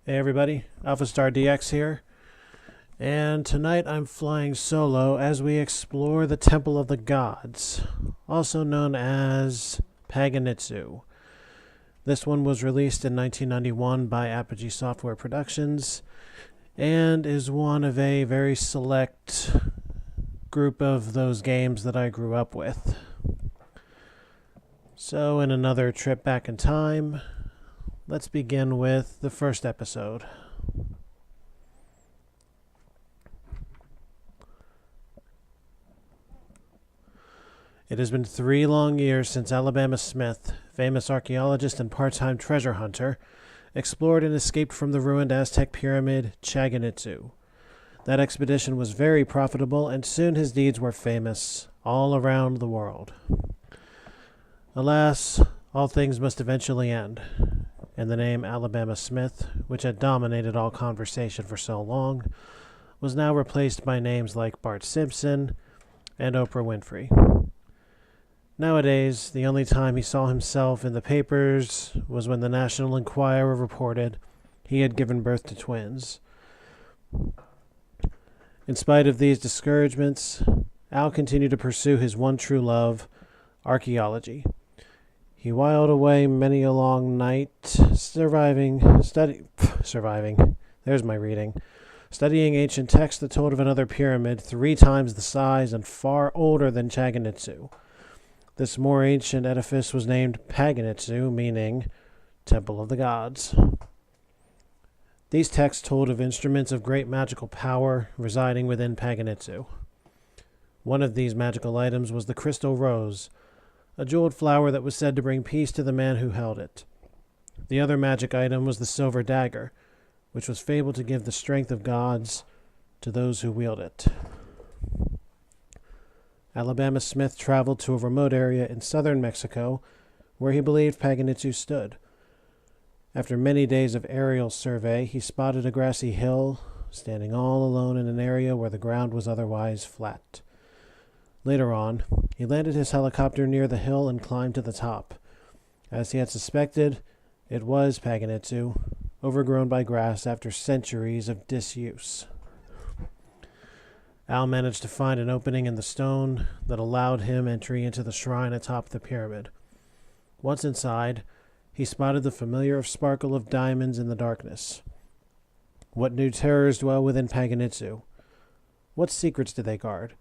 Hey everybody, AlphaStarDX here, and tonight I'm flying solo as we explore the Temple of the Gods, also known as Paganitzu. This one was released in 1991 by Apogee Software Productions, and is one of a very select group of those games that I grew up with. So in another trip back in time, let's begin with the first episode. It has been 3 long years since Alabama Smith, famous archaeologist and part-time treasure hunter, explored and escaped from the ruined Aztec pyramid, Paganitzu. That expedition was very profitable, and soon his deeds were famous all around the world. Alas, all things must eventually end, and the name Alabama Smith, which had dominated all conversation for so long, was now replaced by names like Bart Simpson and Oprah Winfrey. Nowadays, the only time he saw himself in the papers was when the National Enquirer reported he had given birth to twins. In spite of these discouragements, Al continued to pursue his one true love, archaeology. He whiled away many a long night, studying ancient texts that told of another pyramid 3 times the size and far older than Paganitzu. This more ancient edifice was named Paganitzu, meaning Temple of the Gods. These texts told of instruments of great magical power residing within Paganitzu. One of these magical items was the crystal rose, a jeweled flower that was said to bring peace to the man who held it. The other magic item was the silver dagger, which was fabled to give the strength of gods to those who wield it. Alabama Smith traveled to a remote area in southern Mexico where he believed Paganitzu stood. After many days of aerial survey, he spotted a grassy hill, standing all alone in an area where the ground was otherwise flat. Later on, he landed his helicopter near the hill and climbed to the top. As he had suspected, it was Paganitzu, overgrown by grass after centuries of disuse. Al managed to find an opening in the stone that allowed him entry into the shrine atop the pyramid. Once inside, he spotted the familiar sparkle of diamonds in the darkness. What new terrors dwell within Paganitzu? What secrets do they guard?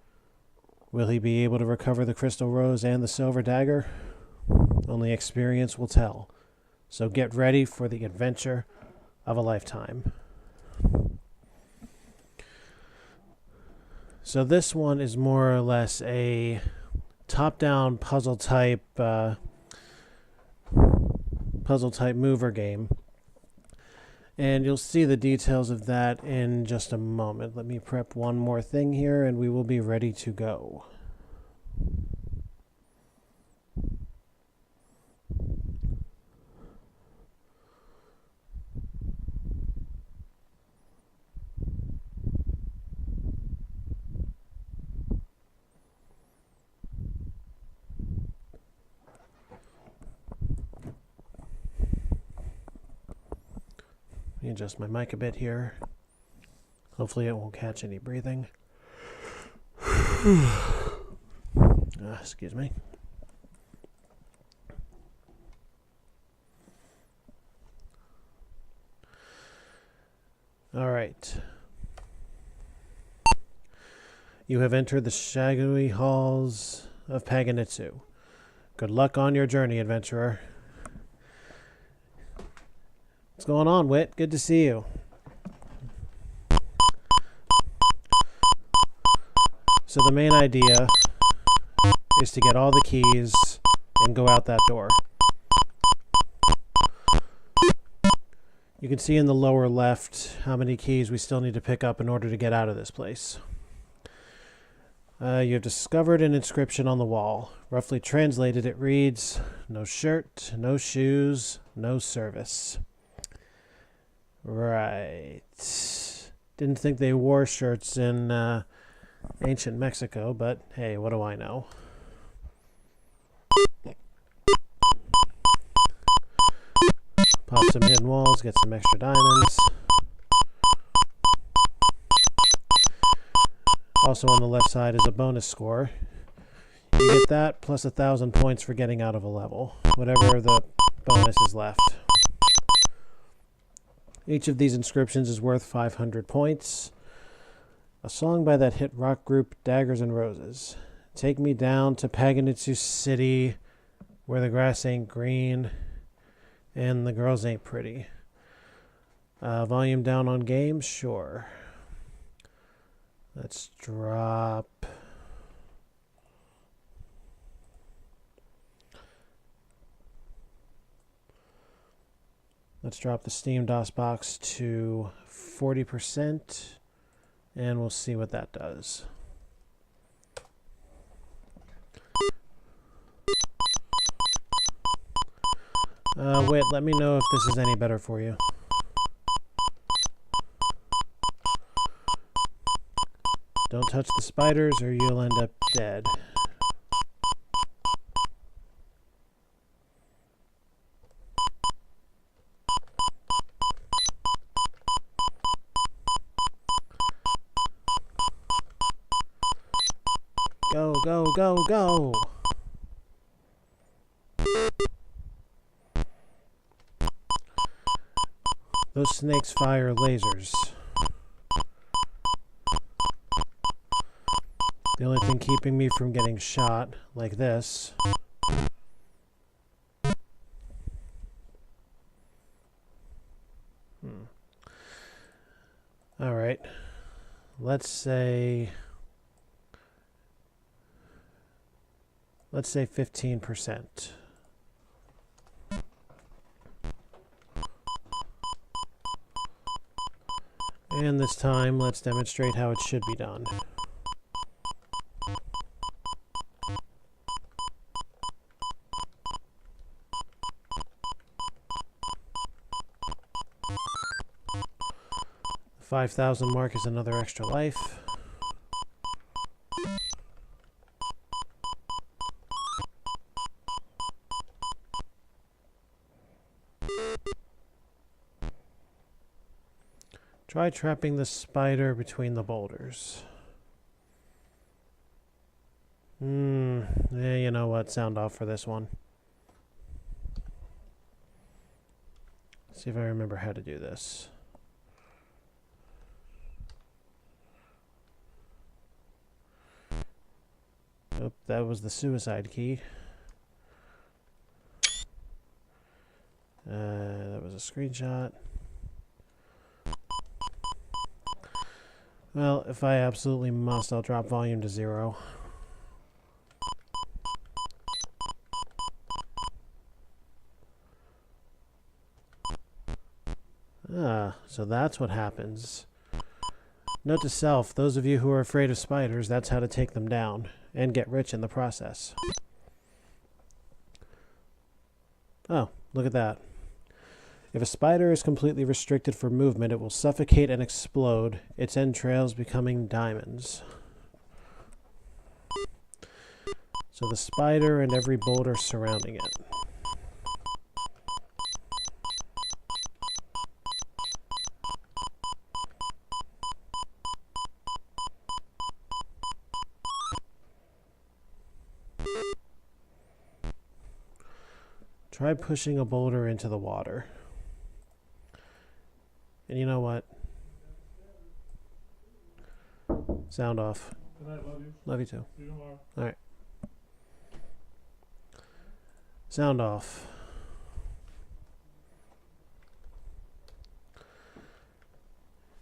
Will he be able to recover the crystal rose and the silver dagger? Only experience will tell. So get ready for the adventure of a lifetime. So this one is more or less a top-down puzzle type mover game. And you'll see the details of that in just a moment. Let me prep one more thing here and we will be ready to go. Adjust my mic a bit here. Hopefully it won't catch any breathing. Excuse me. All right. You have entered the shadowy halls of Paganitzu. Good luck on your journey, adventurer. What's going on, Whit? Good to see you. So the main idea is to get all the keys and go out that door. You can see in the lower left how many keys we still need to pick up in order to get out of this place. You have discovered an inscription on the wall. Roughly translated, it reads, "No shirt, no shoes, no service." Right. Didn't think they wore shirts in ancient Mexico, but hey, what do I know? Pop some hidden walls, get some extra diamonds. Also on the left side is a bonus score. You get that plus 1,000 points for getting out of a level, whatever the bonus is left. Each of these inscriptions is worth 500 points. A song by that hit rock group Daggers and Roses. Take me down to Paganitzu City, where the grass ain't green and the girls ain't pretty. Volume down on games? Sure. Let's drop... Let's drop the Steam DOS box to 40%, and we'll see what that does. Wait, let me know if this is any better for you. Don't touch the spiders or you'll end up dead. Go, go, go, go! Those snakes fire lasers. The only thing keeping me from getting shot like this All right. Let's say 15%. And this time, let's demonstrate how it should be done. The 5,000 mark is another extra life. Try trapping the spider between the boulders. Yeah, you know what? Sound off for this one. See if I remember how to do this. Oh, that was the suicide key. That was a screenshot. Well, if I absolutely must, I'll drop volume to 0. So that's what happens. Note to self, those of you who are afraid of spiders, that's how to take them down and get rich in the process. Oh, look at that. If a spider is completely restricted for movement, it will suffocate and explode, its entrails becoming diamonds. So the spider and every boulder surrounding it. Try pushing a boulder into the water. And you know what? Sound off. Good night, love you. Love you too. See you tomorrow. Alright. Sound off.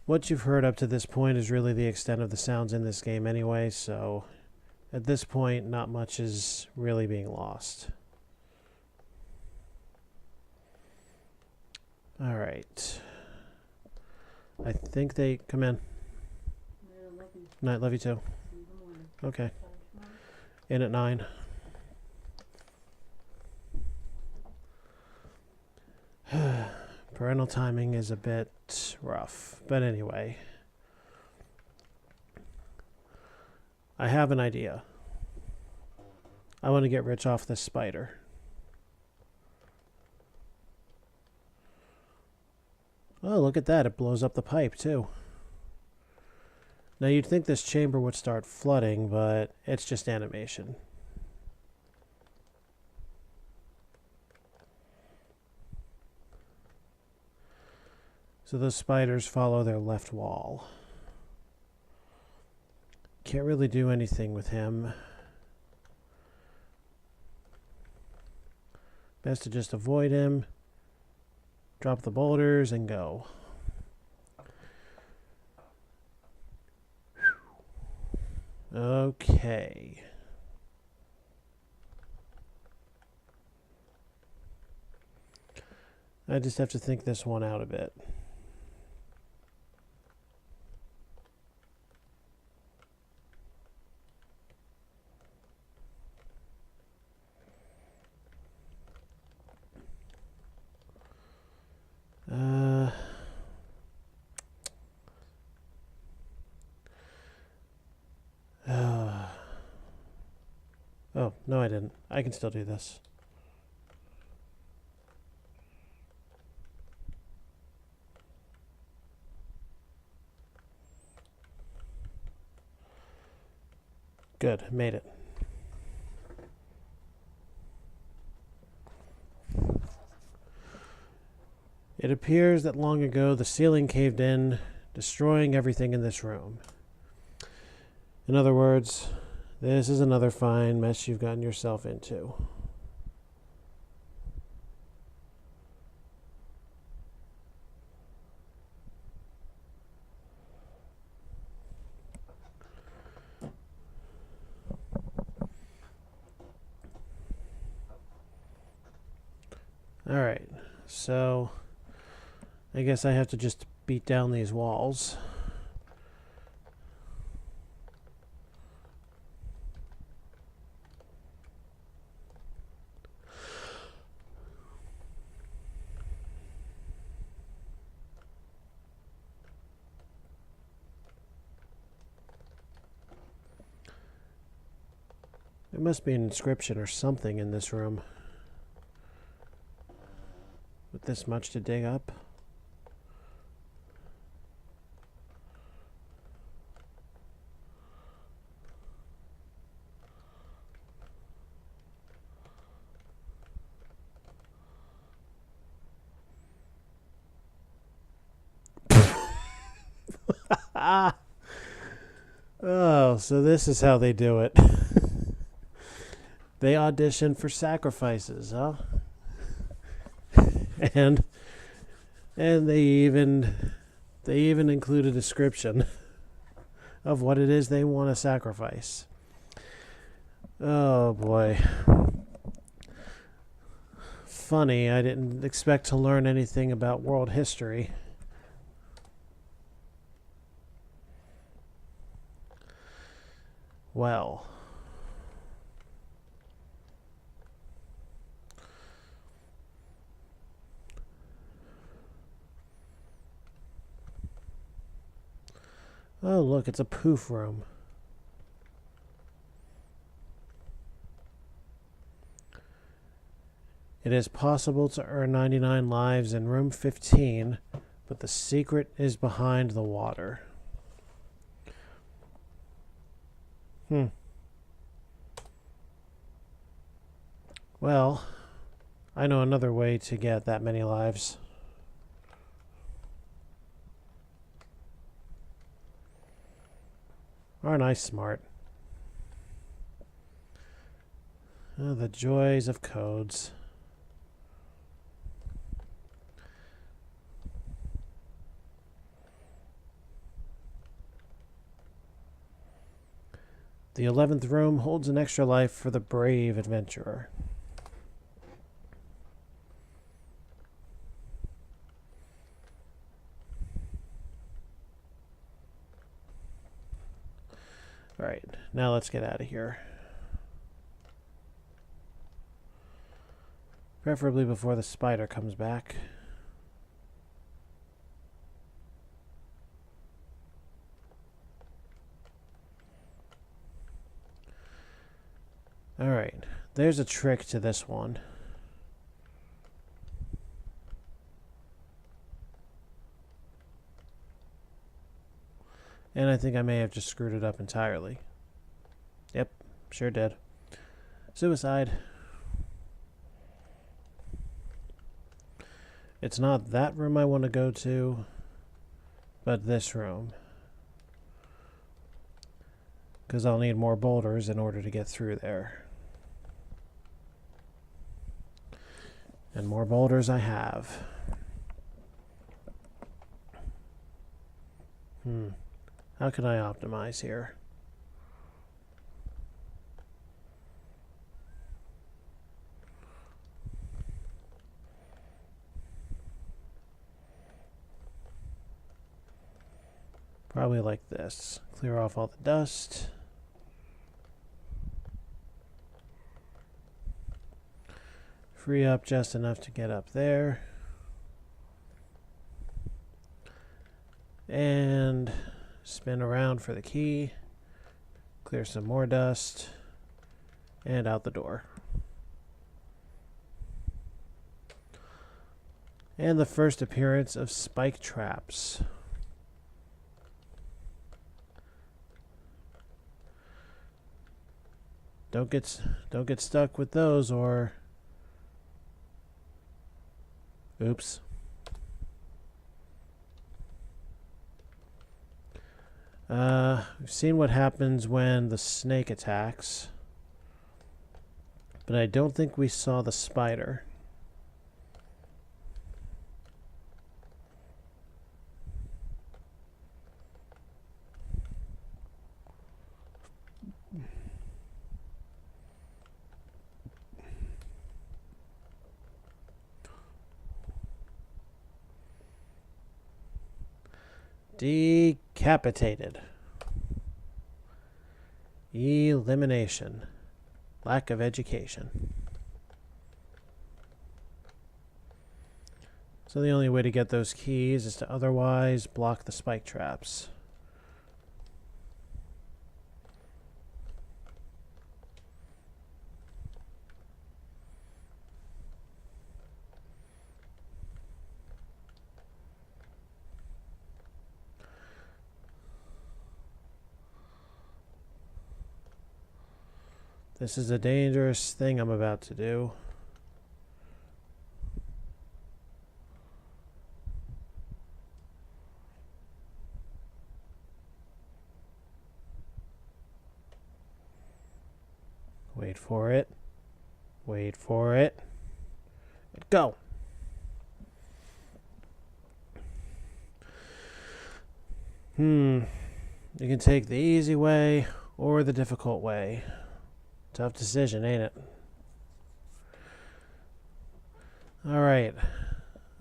What you've heard up to this point is really the extent of the sounds in this game anyway, so at this point, not much is really being lost. Alright. I think they come in. Night, love you too. Okay. In at 9. Parental timing is a bit rough, but anyway. I have an idea. I want to get rich off this spider. Oh, look at that. It blows up the pipe, too. Now, you'd think this chamber would start flooding, but it's just animation. So those spiders follow their left wall. Can't really do anything with him. Best to just avoid him, drop the boulders, and go. Okay. I just have to think this one out a bit. Oh, no I didn't. I can still do this. Good, made it. It appears that long ago the ceiling caved in, destroying everything in this room. In other words, this is another fine mess you've gotten yourself into. Alright, so I guess I have to just beat down these walls. There must be an inscription or something in this room. With this much to dig up. Oh, so this is how they do it. They audition for sacrifices, huh? and they even include a description of what it is they want to sacrifice. Oh boy. Funny, I didn't expect to learn anything about world history. Well. Oh, look, it's a poof room. It is possible to earn 99 lives in room 15, but the secret is behind the water. Well, I know another way to get that many lives. Aren't I smart? Oh, the joys of codes. The 11th room holds an extra life for the brave adventurer. Alright, now let's get out of here. Preferably before the spider comes back. Alright, there's a trick to this one. And I think I may have just screwed it up entirely. Yep, sure did. Suicide. It's not that room I want to go to, but this room. Because I'll need more boulders in order to get through there. And more boulders I have. How can I optimize here? Probably like this. Clear off all the dust. Free up just enough to get up there. And spin around for the key. Clear some more dust. And out the door. And the first appearance of spike traps. Don't get stuck with those, or oops. We've seen what happens when the snake attacks, but I don't think we saw the spider. Decapitated. Elimination. Lack of education. So the only way to get those keys is to otherwise block the spike traps. This is a dangerous thing I'm about to do. Wait for it. Wait for it. Go! You can take the easy way or the difficult way. Tough decision, ain't it? Alright.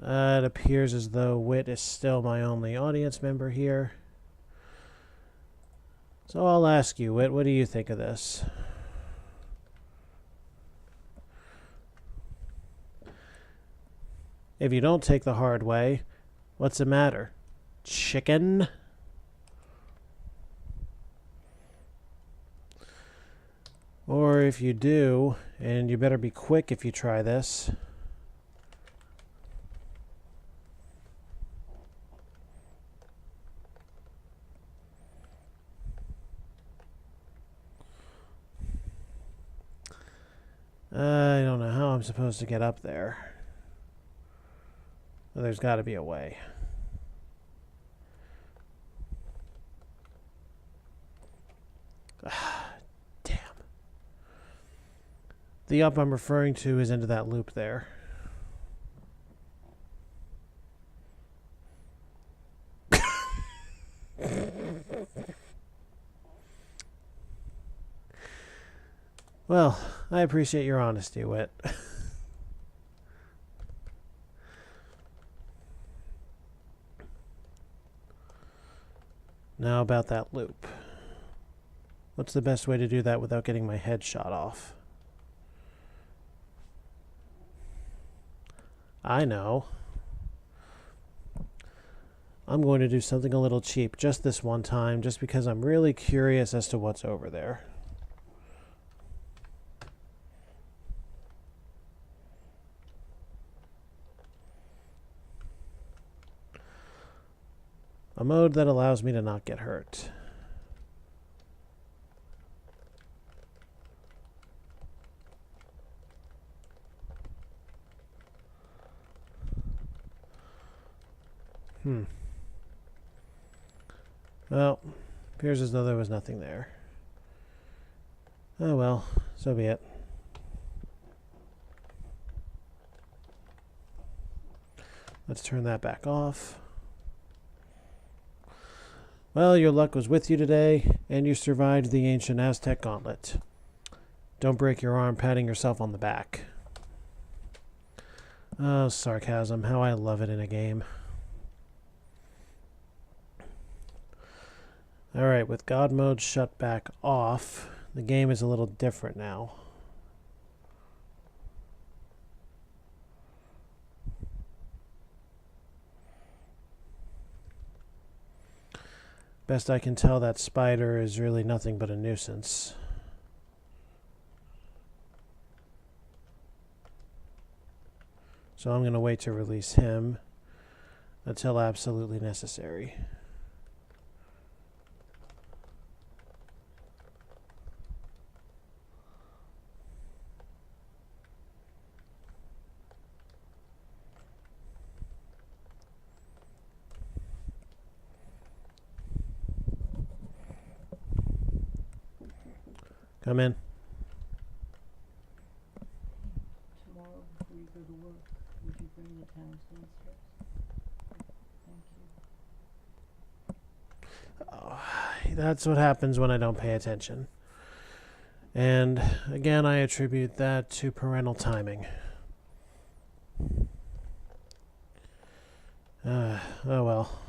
It appears as though Wit is still my only audience member here. So I'll ask you, Wit, what do you think of this? If you don't take the hard way, what's the matter? Chicken? Or if you do, and you better be quick if you try this. I don't know how I'm supposed to get up there. Well, there's got to be a way. Damn. The up I'm referring to is into that loop there. Well, I appreciate your honesty, Wit. Now about that loop. What's the best way to do that without getting my head shot off? I know. I'm going to do something a little cheap just this one time, just because I'm really curious as to what's over there. A mode that allows me to not get hurt. Well, appears as though there was nothing there. Oh well, so be it. Let's turn that back off. Well, your luck was with you today, and you survived the ancient Aztec gauntlet. Don't break your arm patting yourself on the back. Oh, sarcasm, how I love it in a game. Alright, with God mode shut back off, the game is a little different now. Best I can tell, that spider is really nothing but a nuisance. So I'm going to wait to release him until absolutely necessary. Come in. Tomorrow before you go to work, would you bring the townsend strips? Thank you. That's what happens when I don't pay attention. And again, I attribute that to parental timing. Oh well.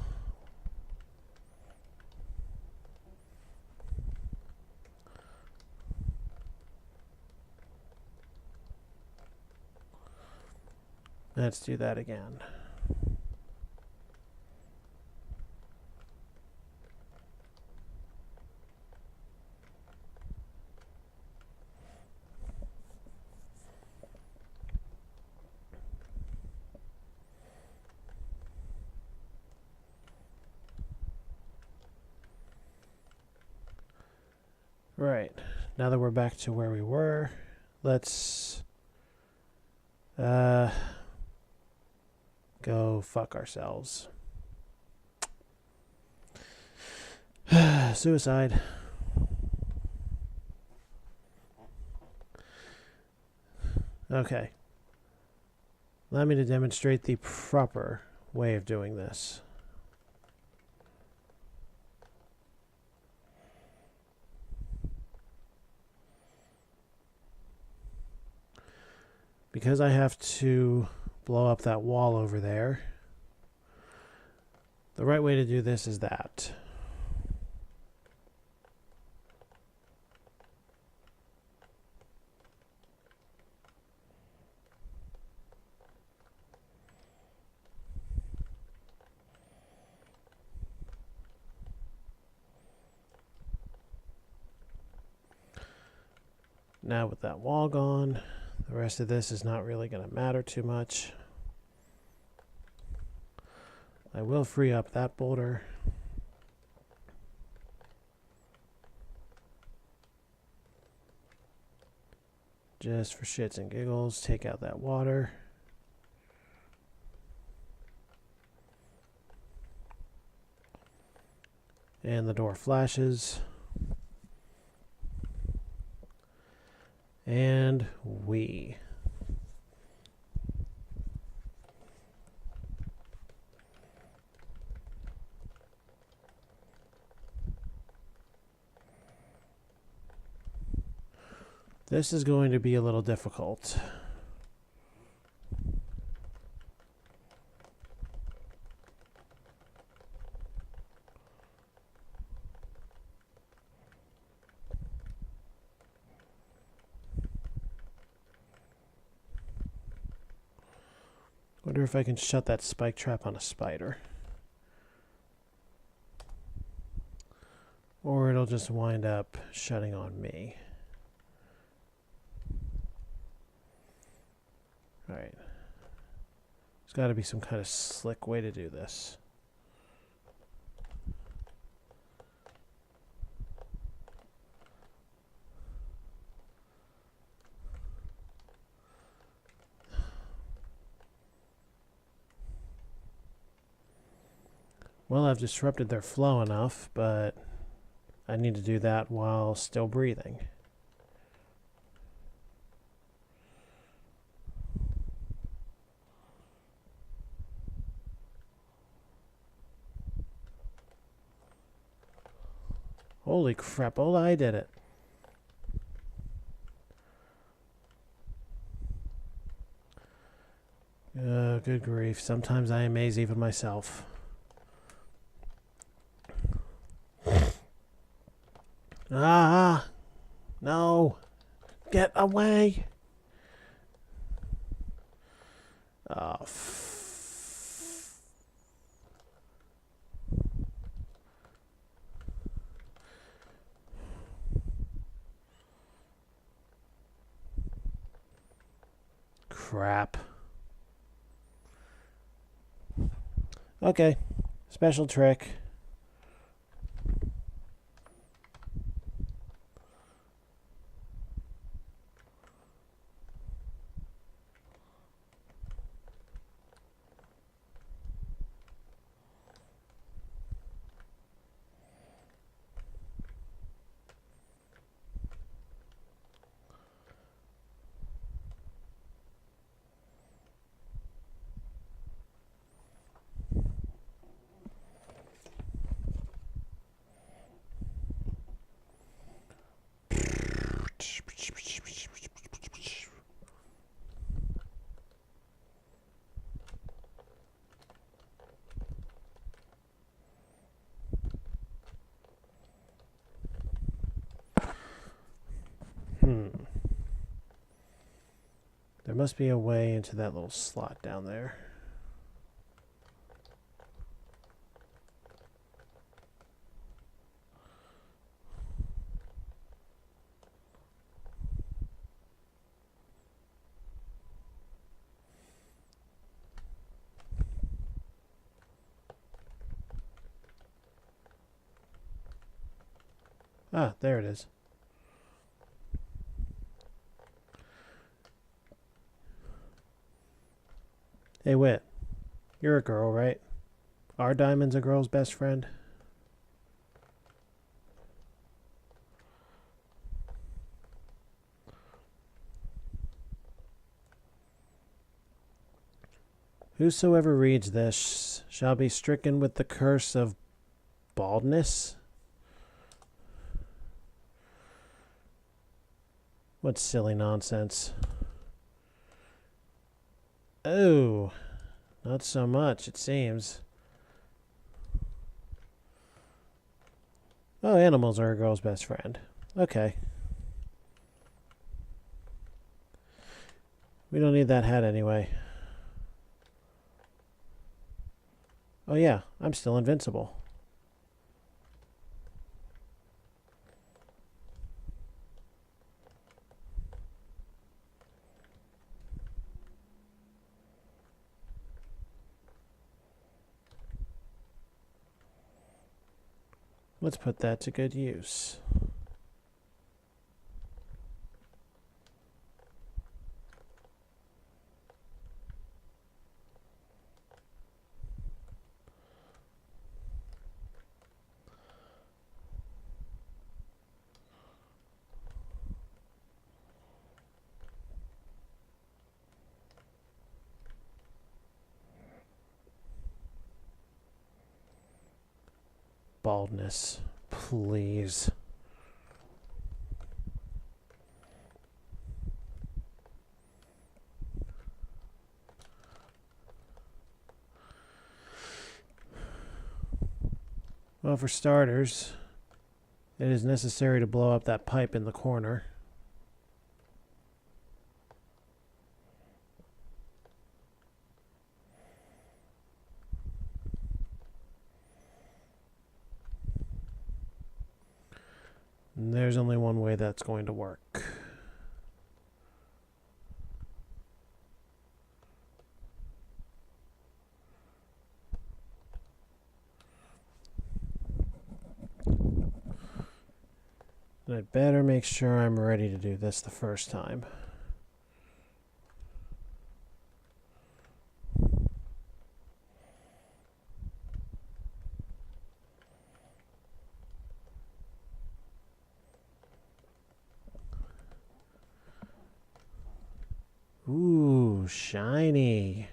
Let's do that again. Right. Now that we're back to where we were, let's go fuck ourselves. Suicide. Okay. Allow me to demonstrate the proper way of doing this. Because I have to blow up that wall over there, the right way to do this is that. Now with that wall gone, the rest of this is not really going to matter too much. I will free up that boulder. Just for shits and giggles, take out that water. And the door flashes. And we. This is going to be a little difficult. Wonder if I can shut that spike trap on a spider. Or it'll just wind up shutting on me. Alright. There's got to be some kind of slick way to do this. Well, I've disrupted their flow enough, but I need to do that while still breathing. Holy crap, I did it. Good grief. Sometimes I amaze even myself. Ah! No! Get away! Oh, crap. Okay. Special trick. There must be a way into that little slot down there. Ah, there it is. Hey, Wit. You're a girl, right? Are diamonds a girl's best friend? Whosoever reads this shall be stricken with the curse of baldness? What silly nonsense. Oh, not so much, it seems. Oh, animals are a girl's best friend. Okay. We don't need that hat anyway. Oh yeah, I'm still invincible. Let's put that to good use. Baldness, please. Well, for starters, it is necessary to blow up that pipe in the corner. And there's only one way that's going to work. And I'd better make sure I'm ready to do this the first time. shiny.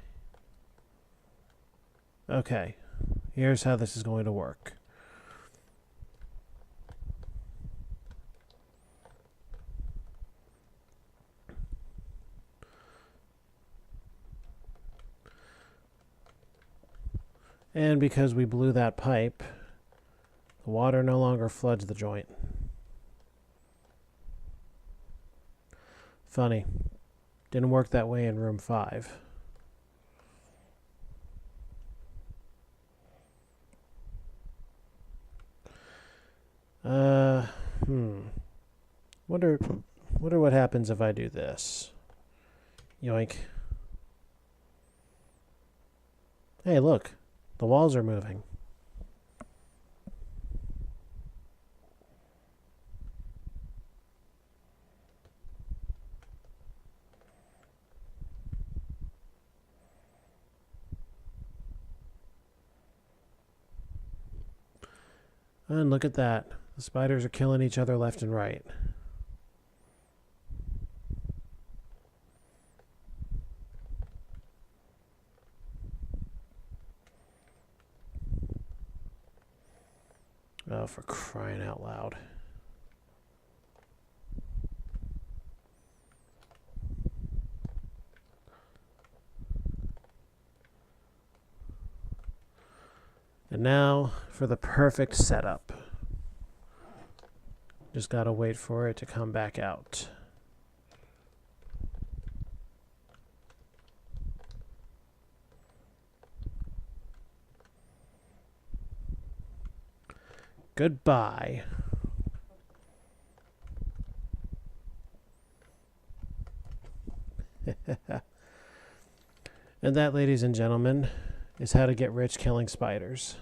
Okay, here's how this is going to work. And because we blew that pipe, the water no longer floods the joint. Funny. Didn't work that way in room 5. Wonder what happens if I do this. Yoink. Hey, look. The walls are moving. And look at that. The spiders are killing each other left and right. Oh, for crying out loud. And now for the perfect setup. Just gotta wait for it to come back out. Goodbye. And that, ladies and gentlemen, is how to get rich killing spiders.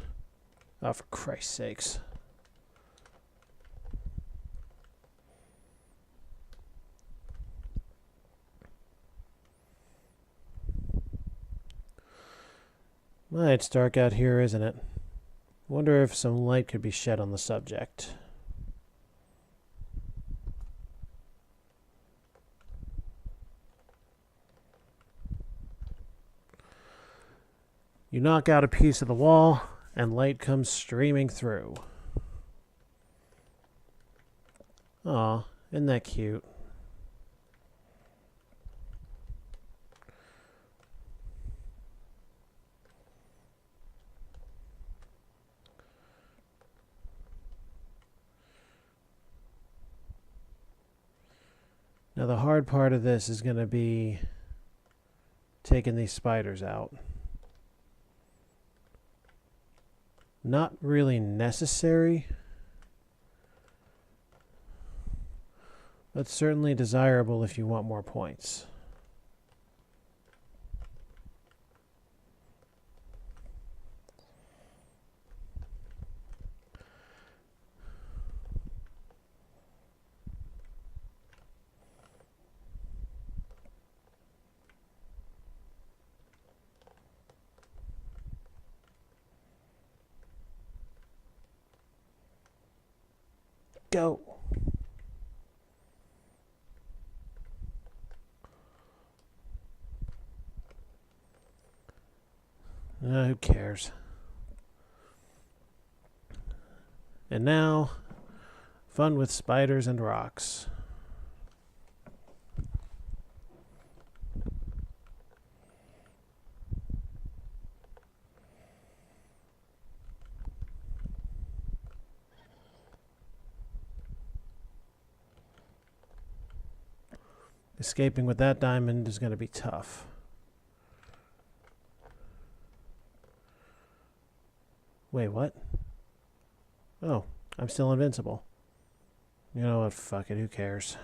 Oh, for Christ's sakes. Well, it's dark out here, isn't it? Wonder if some light could be shed on the subject. You knock out a piece of the wall, and light comes streaming through. Aw, isn't that cute? Now the hard part of this is going to be taking these spiders out. Not really necessary, but certainly desirable if you want more points. Go. Who cares? And now, fun with spiders and rocks. Escaping with that diamond is going to be tough. Wait, what? Oh, I'm still invincible. You know what? Fuck it. Who cares?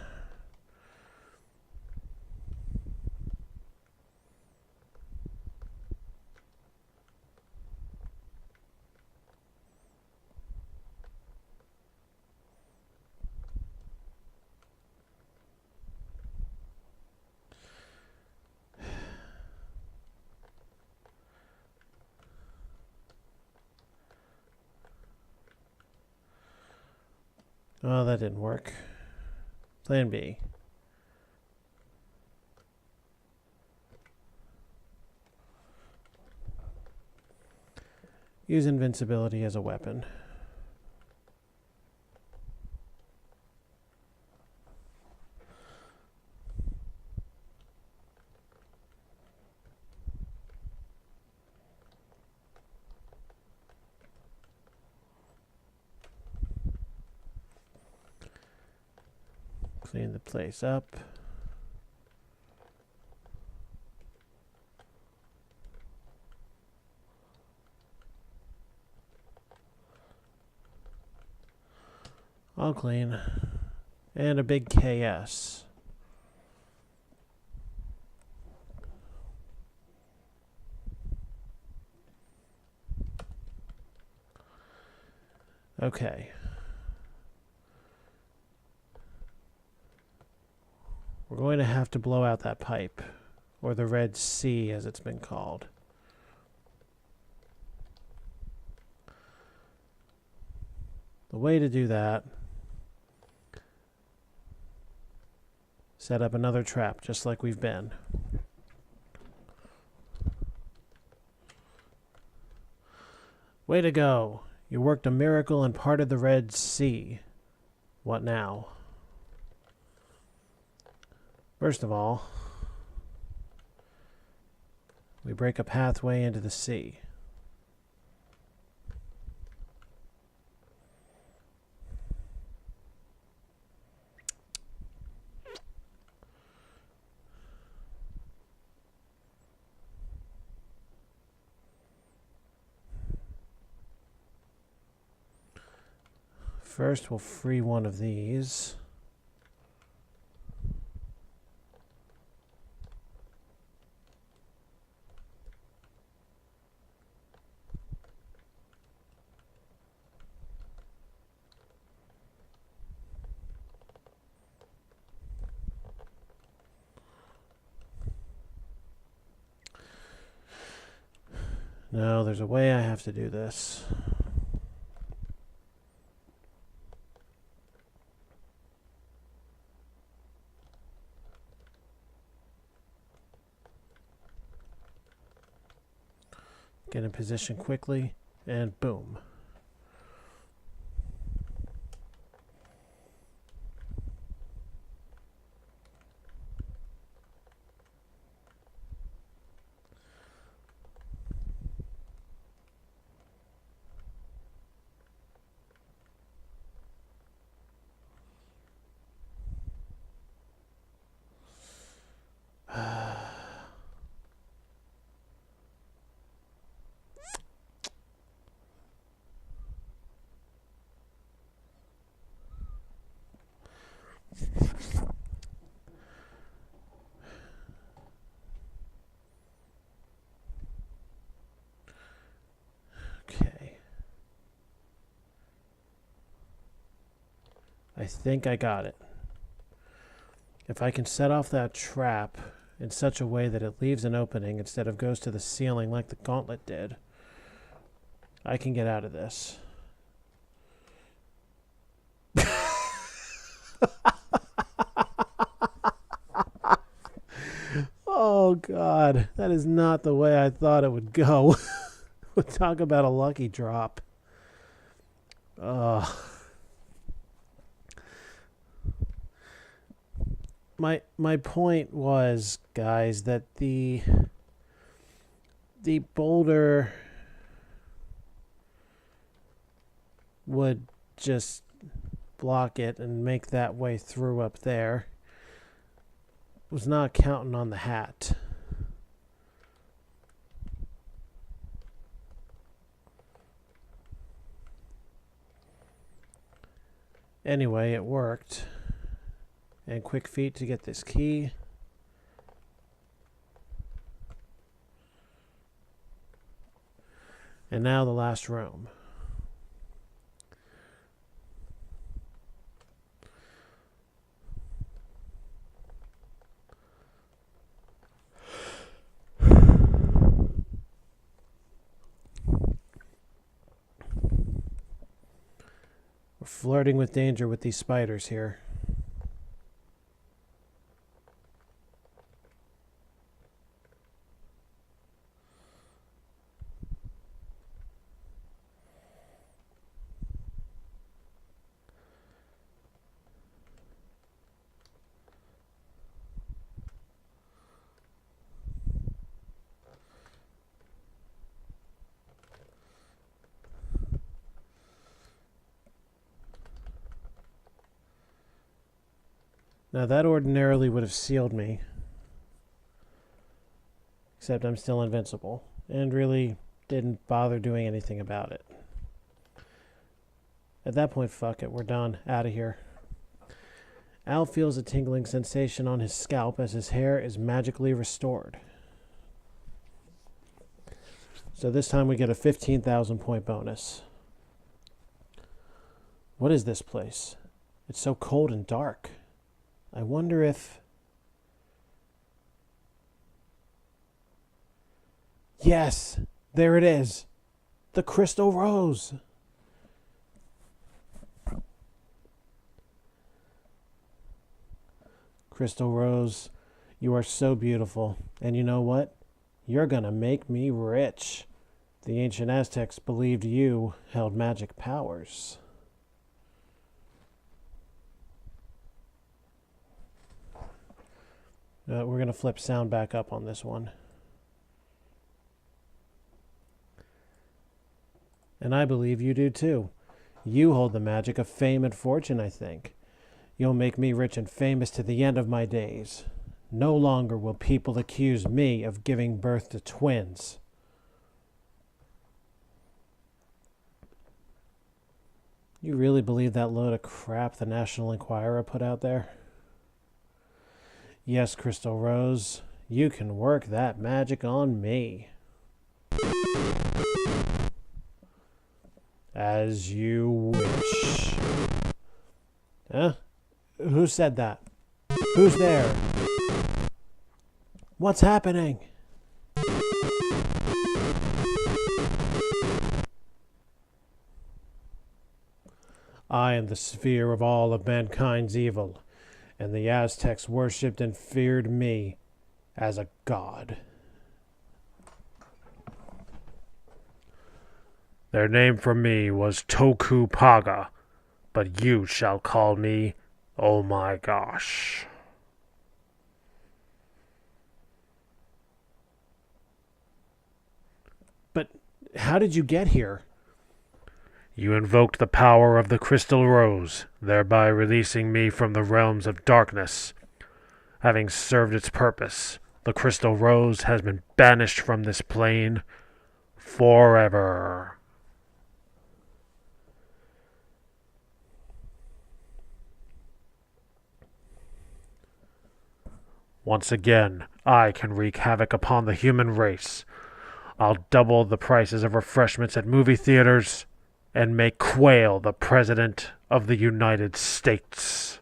Oh, that didn't work. Plan B. use invincibility as a weapon. Clean the place up. All clean. And a big KS. Okay. We're going to have to blow out that pipe, or the Red Sea as it's been called. The way to do that, set up another trap just like we've been. Way to go. You worked a miracle and parted the Red Sea. What now? First of all, we break a pathway into the sea. First, we'll free one of these. No, there's a way I have to do this. Get in position quickly, and boom. Okay. I think I got it. If I can set off that trap in such a way that it leaves an opening instead of goes to the ceiling like the gauntlet did, I can get out of this. Oh, God. That is not the way I thought it would go. We'll talk about a lucky drop. My point was, guys, that the boulder would just block it and make that way through up there. Was not counting on the hat. Anyway, it worked. And quick feet to get this key. And now the last room. We're flirting with danger with these spiders here. Now that ordinarily would have sealed me. Except I'm still invincible. And really didn't bother doing anything about it. At that point, fuck it. We're done. Out of here. Al feels a tingling sensation on his scalp as his hair is magically restored. So this time we get a 15,000 point bonus. What is this place? It's so cold and dark. I wonder if... Yes! There it is! The Crystal Rose! Crystal Rose, you are so beautiful. And you know what? You're gonna make me rich. The ancient Aztecs believed you held magic powers. We're going to flip sound back up on this one. And I believe you do too. You hold the magic of fame and fortune, I think. You'll make me rich and famous to the end of my days. No longer will people accuse me of giving birth to twins. You really believe that load of crap the National Enquirer put out there? Yes, Crystal Rose, you can work that magic on me. As you wish. Huh? Who said that? Who's there? What's happening? I am the sphere of all of mankind's evil, and the Aztecs worshipped and feared me as a god. Their name for me was Toku Paga, but you shall call me Oh My Gosh. But how did you get here? You invoked the power of the Crystal Rose, thereby releasing me from the realms of darkness. Having served its purpose, the Crystal Rose has been banished from this plane forever. Once again, I can wreak havoc upon the human race. I'll double the prices of refreshments at movie theaters and make Quail the President of the United States.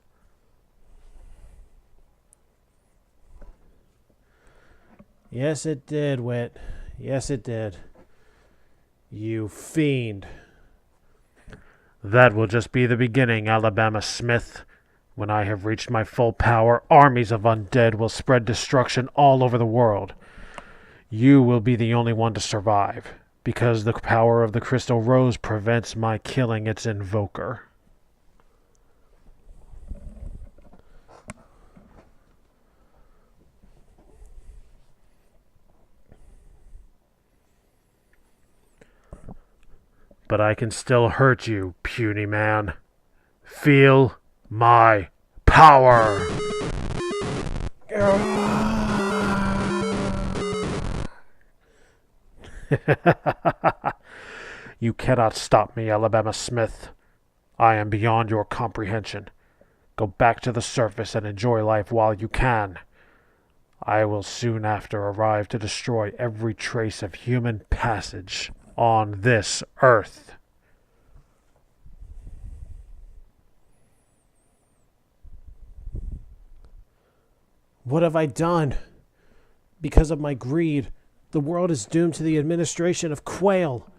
Yes, it did, Wit. Yes, it did. You fiend. That will just be the beginning, Alabama Smith. When I have reached my full power, armies of undead will spread destruction all over the world. You will be the only one to survive, because the power of the Crystal Rose prevents my killing its invoker. But I can still hurt you, puny man. Feel my power! You cannot stop me, Alabama Smith. I am beyond your comprehension. Go back to the surface and enjoy life while you can. I will soon after arrive to destroy every trace of human passage on this earth. What have I done? Because of my greed, the world is doomed to the administration of Quail.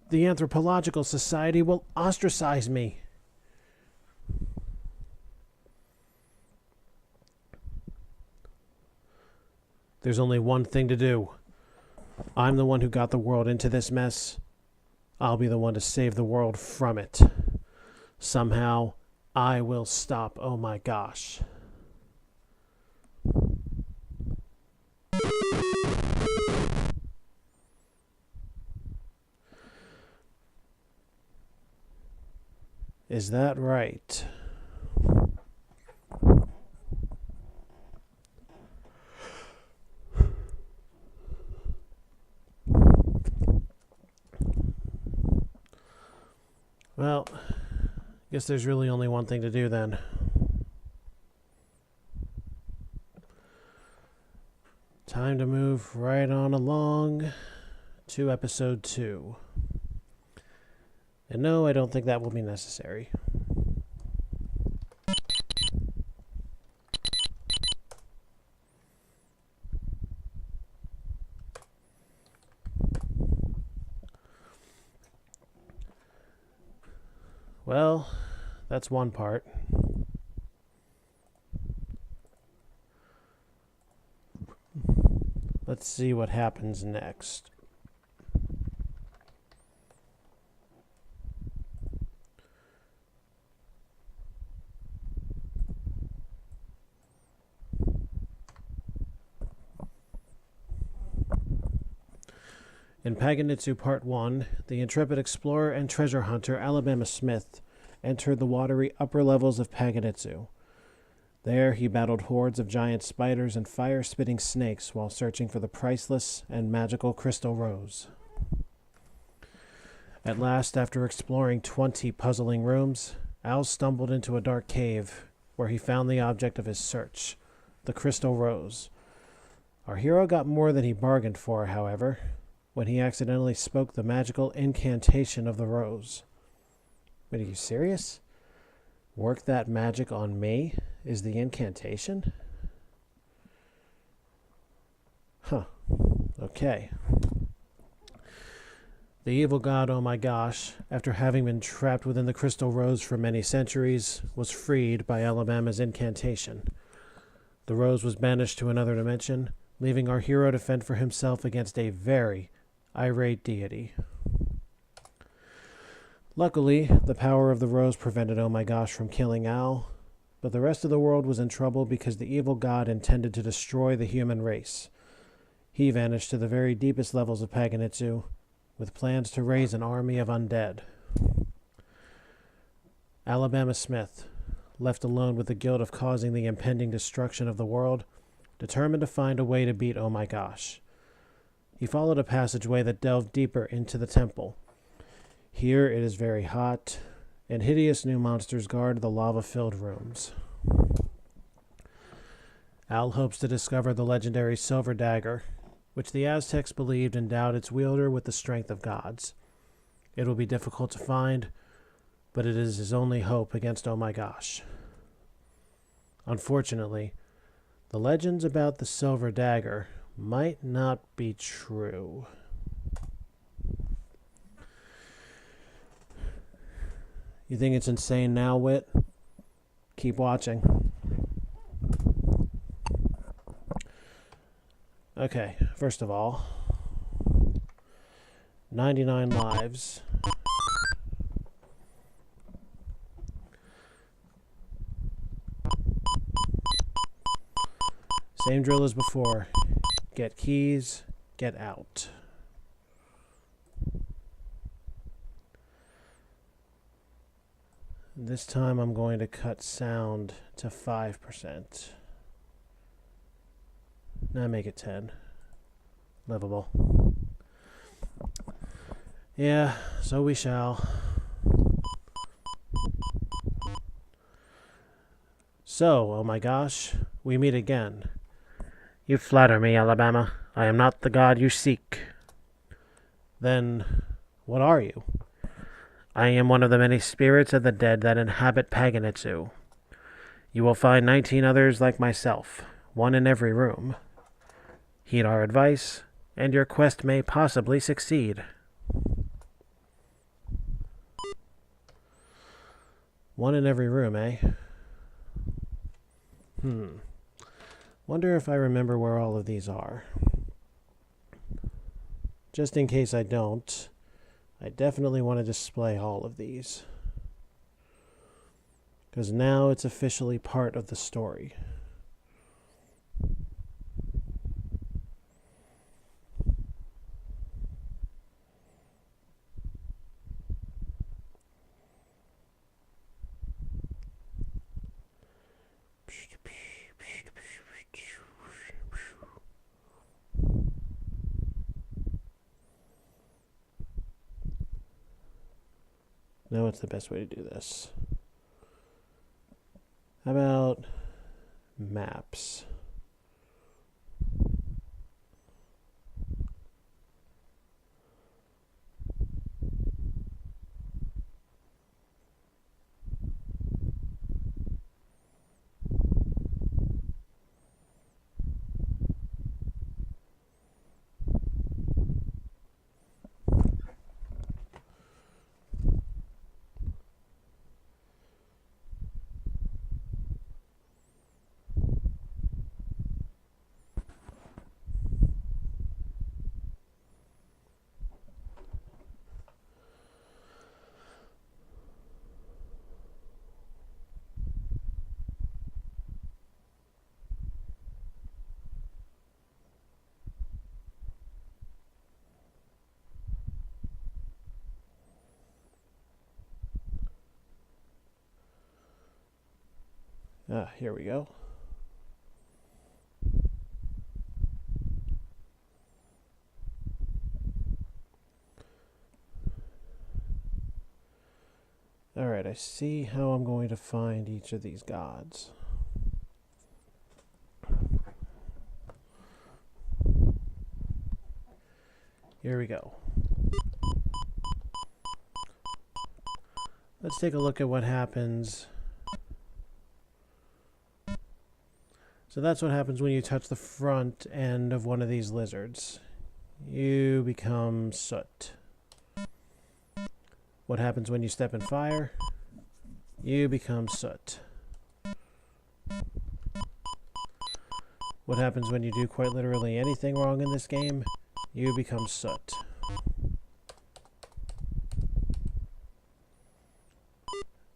The Anthropological Society will ostracize me. There's only one thing to do. I'm the one who got the world into this mess. I'll be the one to save the world from it. Somehow, I will stop Oh My Gosh. Is that right? Well, guess there's really only one thing to do then. Time to move right on along to episode 2. And no, I don't think that will be necessary. Well, that's one part. Let's see what happens next. In Paganitzu Part 1, the intrepid explorer and treasure hunter Alabama Smith entered the watery upper levels of Paganitzu. There he battled hordes of giant spiders and fire-spitting snakes while searching for the priceless and magical crystal rose. At last, after exploring 20 puzzling rooms, Al stumbled into a dark cave where he found the object of his search, the crystal rose. Our hero got more than he bargained for, however, when he accidentally spoke the magical incantation of the rose. Wait, are you serious? Work that magic on me is the incantation? Huh. Okay. The evil god, oh my gosh, after having been trapped within the crystal rose for many centuries, was freed by Alabama's incantation. The rose was banished to another dimension, leaving our hero to fend for himself against a very irate deity. Luckily, the power of the rose prevented Oh My Gosh from killing Al, but the rest of the world was in trouble because the evil god intended to destroy the human race. He vanished to the very deepest levels of Paganitzu, with plans to raise an army of undead. Alabama Smith, left alone with the guilt of causing the impending destruction of the world, determined to find a way to beat Oh My Gosh. He followed a passageway that delved deeper into the temple. Here it is very hot, and hideous new monsters guard the lava-filled rooms. Al hopes to discover the legendary silver dagger, which the Aztecs believed endowed its wielder with the strength of gods. It will be difficult to find, but it is his only hope against Oh My Gosh. Unfortunately, the legends about the silver dagger might not be true. You think it's insane now, Wit? Keep watching. Okay, first of all, 99 lives. Same drill as before. Get keys, get out. This time I'm going to cut sound to 5%. Now make it 10. Livable. Yeah, so we shall. So, oh my gosh, we meet again. You flatter me, Alabama. I am not the god you seek. Then, what are you? I am one of the many spirits of the dead that inhabit Paganitzu. You will find 19 others like myself, one in every room. Heed our advice, and your quest may possibly succeed. One in every room, eh? Wonder if I remember where all of these are. Just in case I don't, I definitely want to display all of these. Because now it's officially part of the story. know what's the best way to do this. How about maps? Ah, here we go. Alright, I see how I'm going to find each of these gods. Here we go. Let's take a look at what happens. So that's what happens when you touch the front end of one of these lizards. You become soot. What happens when you step in fire? You become soot. What happens when you do quite literally anything wrong in this game? You become soot.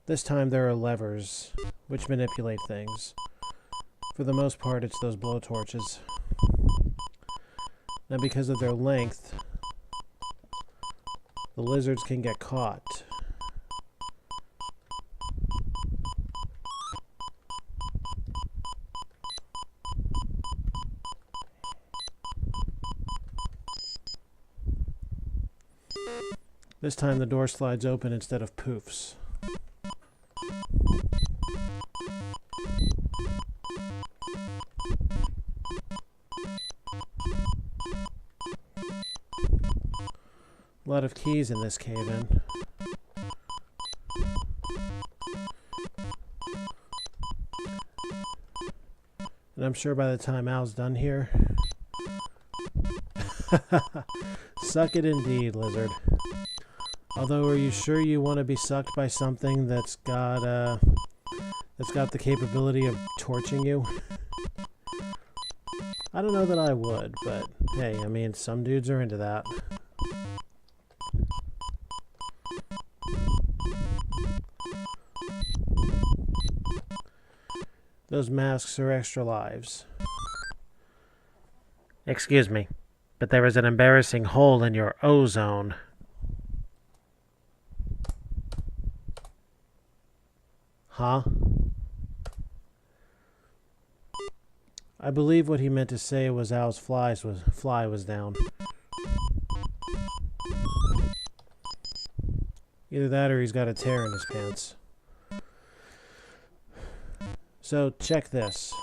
This time there are levers which manipulate things. For the most part, it's those blowtorches. Now, because of their length, the lizards can get caught. This time the door slides open instead of poofs. A lot of keys in this cave-in. And I'm sure by the time Al's done here... Suck it indeed, lizard. Although, are you sure you want to be sucked by something that's got the capability of torching you? I don't know that I would, but hey, I mean, some dudes are into that. Those masks are extra lives. Excuse me, but there is an embarrassing hole in your ozone. Huh? I believe what he meant to say was Al's fly was down. Either that or he's got a tear in his pants. So check this.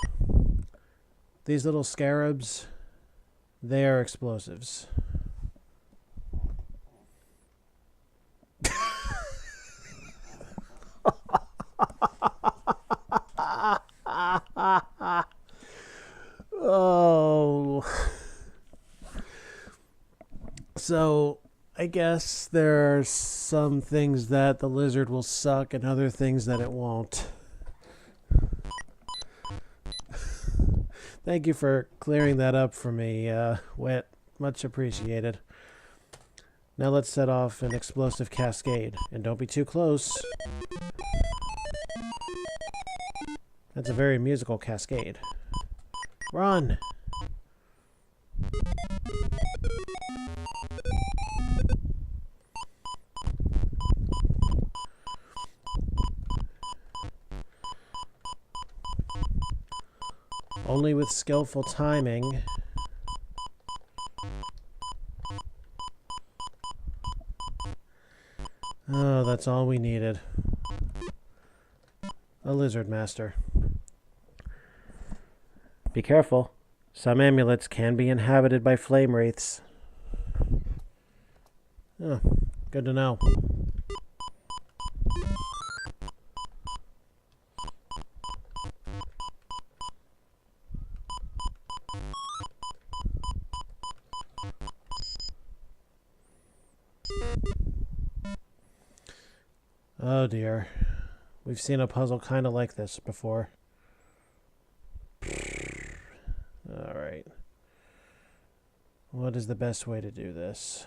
These little scarabs, they are explosives. Oh. So, I guess there are some things that the lizard will suck and other things that it won't. Thank you for clearing that up for me, Wit. Much appreciated. Now let's set off an explosive cascade. And don't be too close. That's a very musical cascade. Run! Only with skillful timing. Oh, that's all we needed. A lizard master. Be careful. Some amulets can be inhabited by flame wraiths. Oh, good to know. Oh dear. We've seen a puzzle kind of like this before. Alright. What is the best way to do this?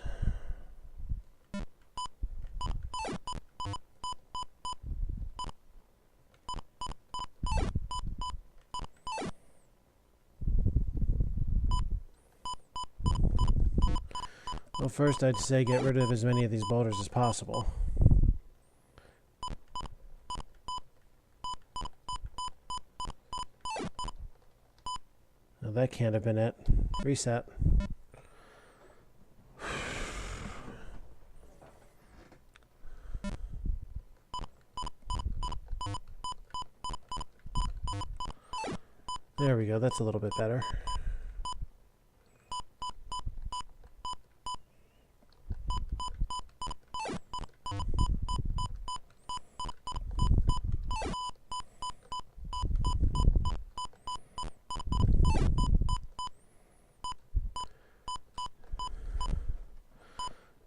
Well, first I'd say get rid of as many of these boulders as possible. No, that can't have been it. Reset. There we go, that's a little bit better.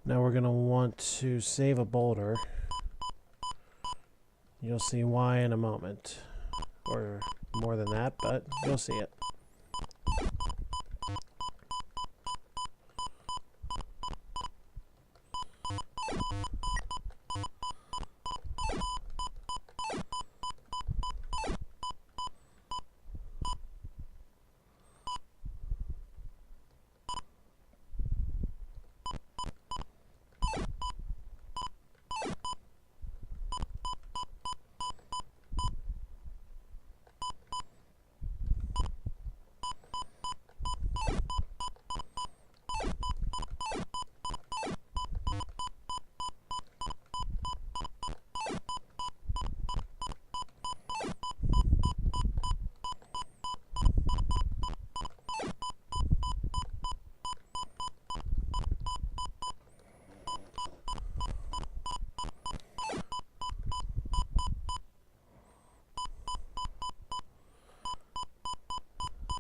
Now we're going to want to save a boulder. You'll see why in a moment. Or more than that, but you'll see it.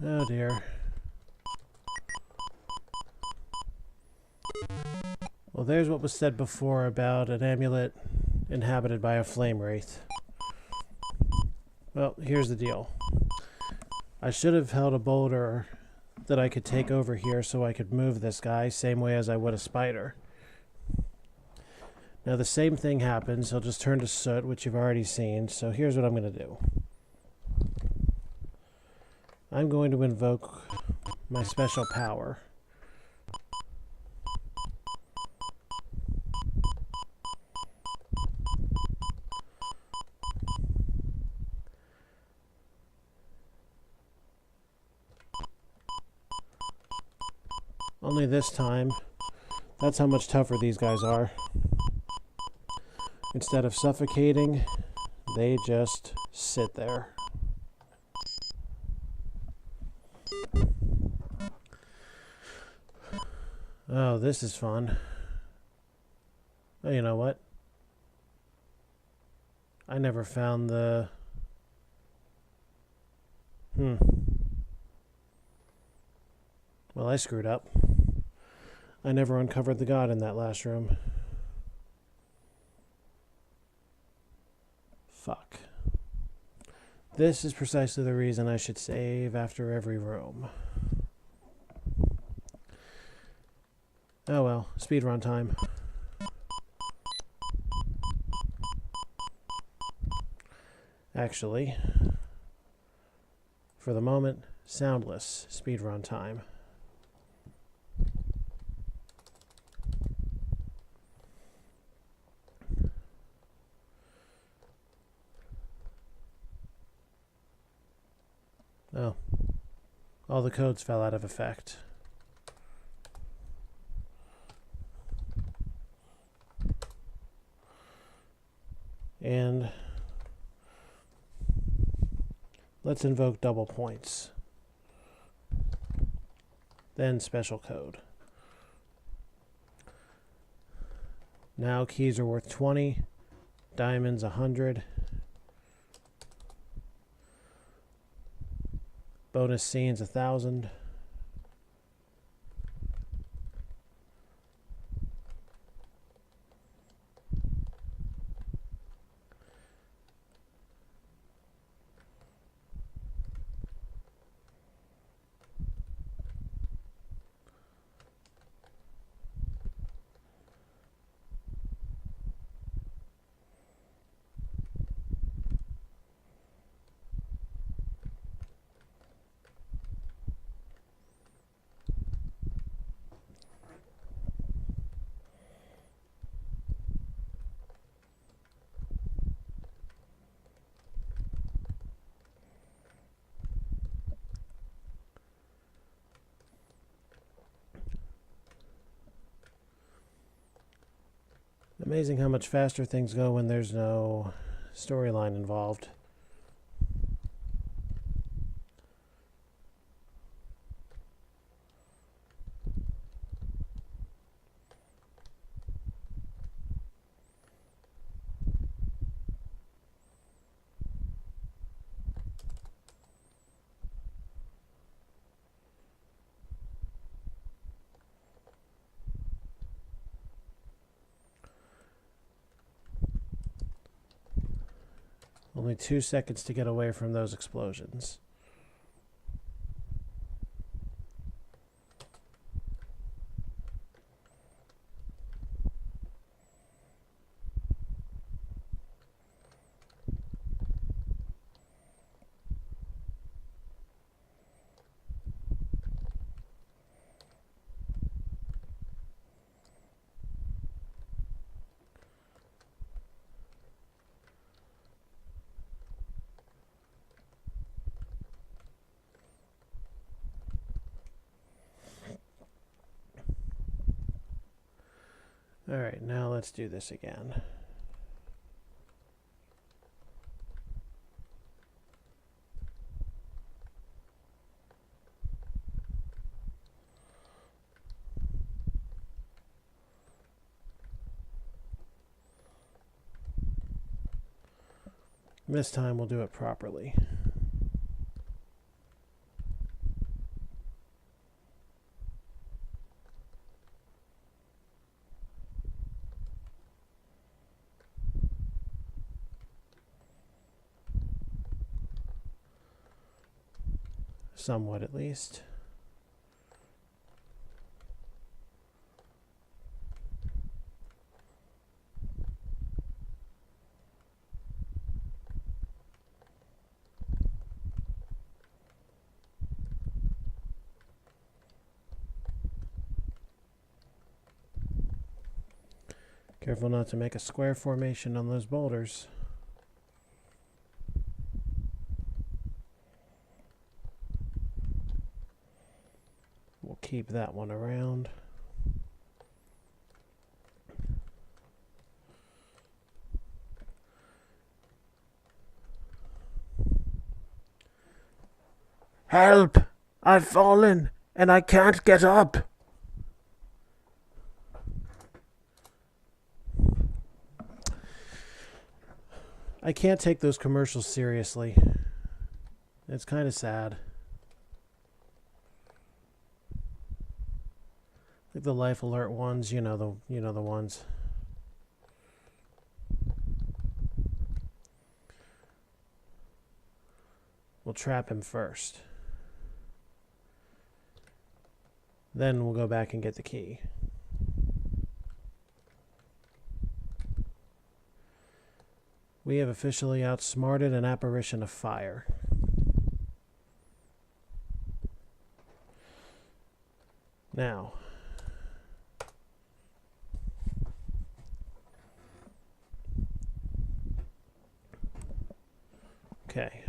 Oh dear. Well, there's what was said before about an amulet inhabited by a flame wraith. Well, here's the deal. I should have held a boulder that I could take over here so I could move this guy, same way as I would a spider. Now the same thing happens. He'll just turn to soot, which you've already seen. So here's what I'm going to do. I'm going to invoke my special power. Only this time, that's how much tougher these guys are. Instead of suffocating, they just sit there. Oh, this is fun. Oh, you know what? I never found the... Well, I screwed up. I never uncovered the god in that last room. Fuck. This is precisely the reason I should save after every room. Oh well, speedrun time. Actually, for the moment, soundless speedrun time. Oh, all the codes fell out of effect. Let's invoke double points. Then special code. Now keys are worth 20. Diamonds 100. Bonus scenes 1,000. Amazing how much faster things go when there's no storyline involved. Only 2 seconds to get away from those explosions. Alright, now let's do this again. This time we'll do it properly. Somewhat, at least. Careful not to make a square formation on those boulders. We'll keep that one around. Help! I've fallen and I can't get up. I can't take those commercials seriously. It's kind of sad. Like the life alert ones, you know the ones. We'll trap him first. Then we'll go back and get the key. We have officially outsmarted an apparition of fire. Now, okay,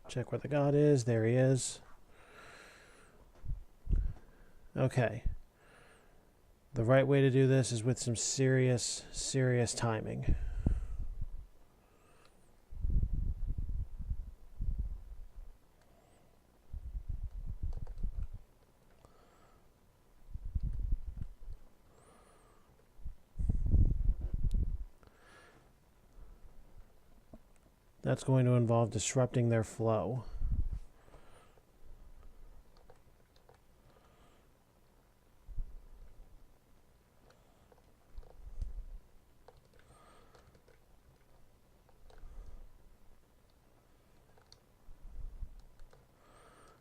check where the god is. There he is. Okay. The right way to do this is with some serious timing. That's going to involve disrupting their flow.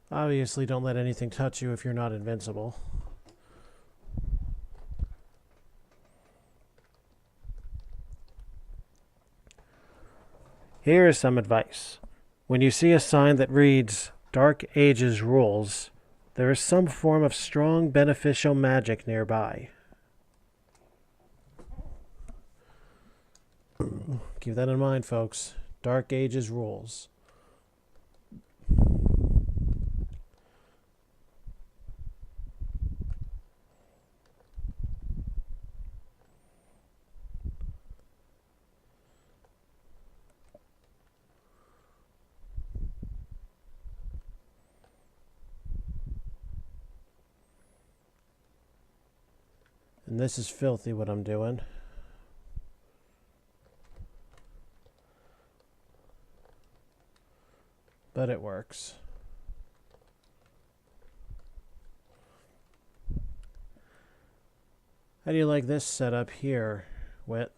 Obviously, don't let anything touch you if you're not invincible. Here is some advice. When you see a sign that reads Dark Ages Rules, there is some form of strong beneficial magic nearby. Keep that in mind, folks. Dark Ages Rules. And this is filthy what I'm doing. But it works. How do you like this setup here, Wit?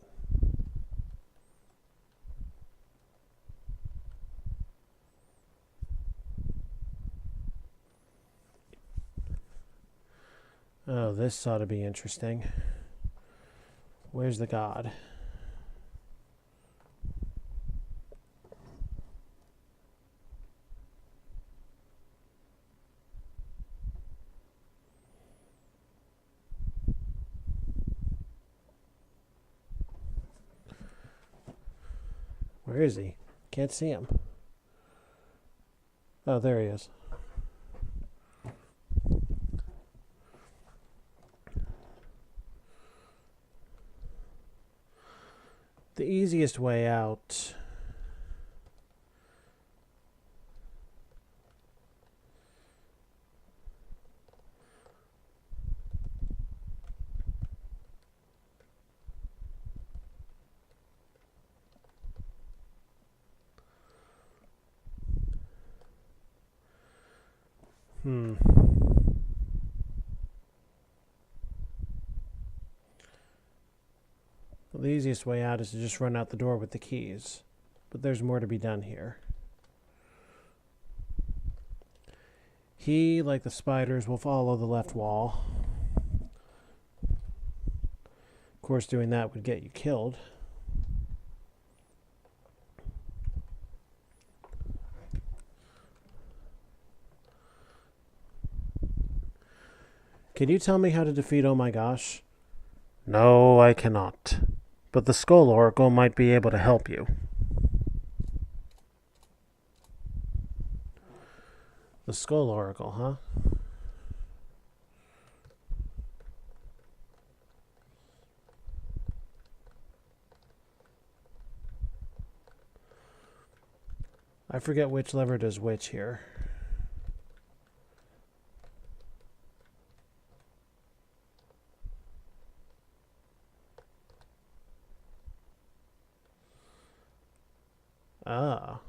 Oh, this ought to be interesting. Where's the god? Where is he? Can't see him. Oh, there he is. The easiest way out The easiest way out is to just run out the door with the keys. But there's more to be done here. He, like the spiders, will follow the left wall. Of course, doing that would get you killed. Can you tell me how to defeat Oh My Gosh? No, I cannot. But the Skull Oracle might be able to help you. The Skull Oracle, huh? I forget which lever does which here. Ah.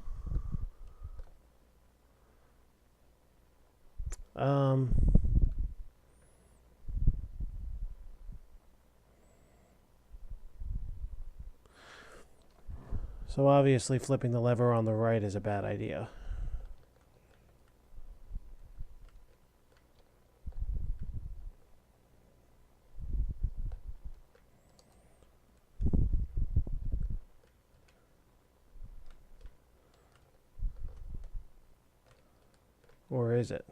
So obviously flipping the lever on the right is a bad idea. Or is it?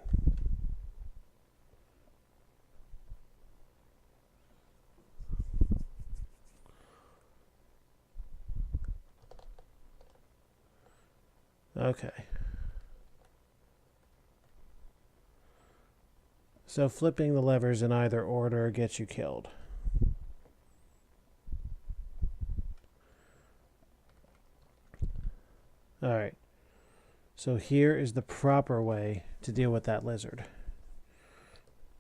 Okay. So flipping the levers in either order gets you killed. Alright. So here is the proper way to deal with that lizard.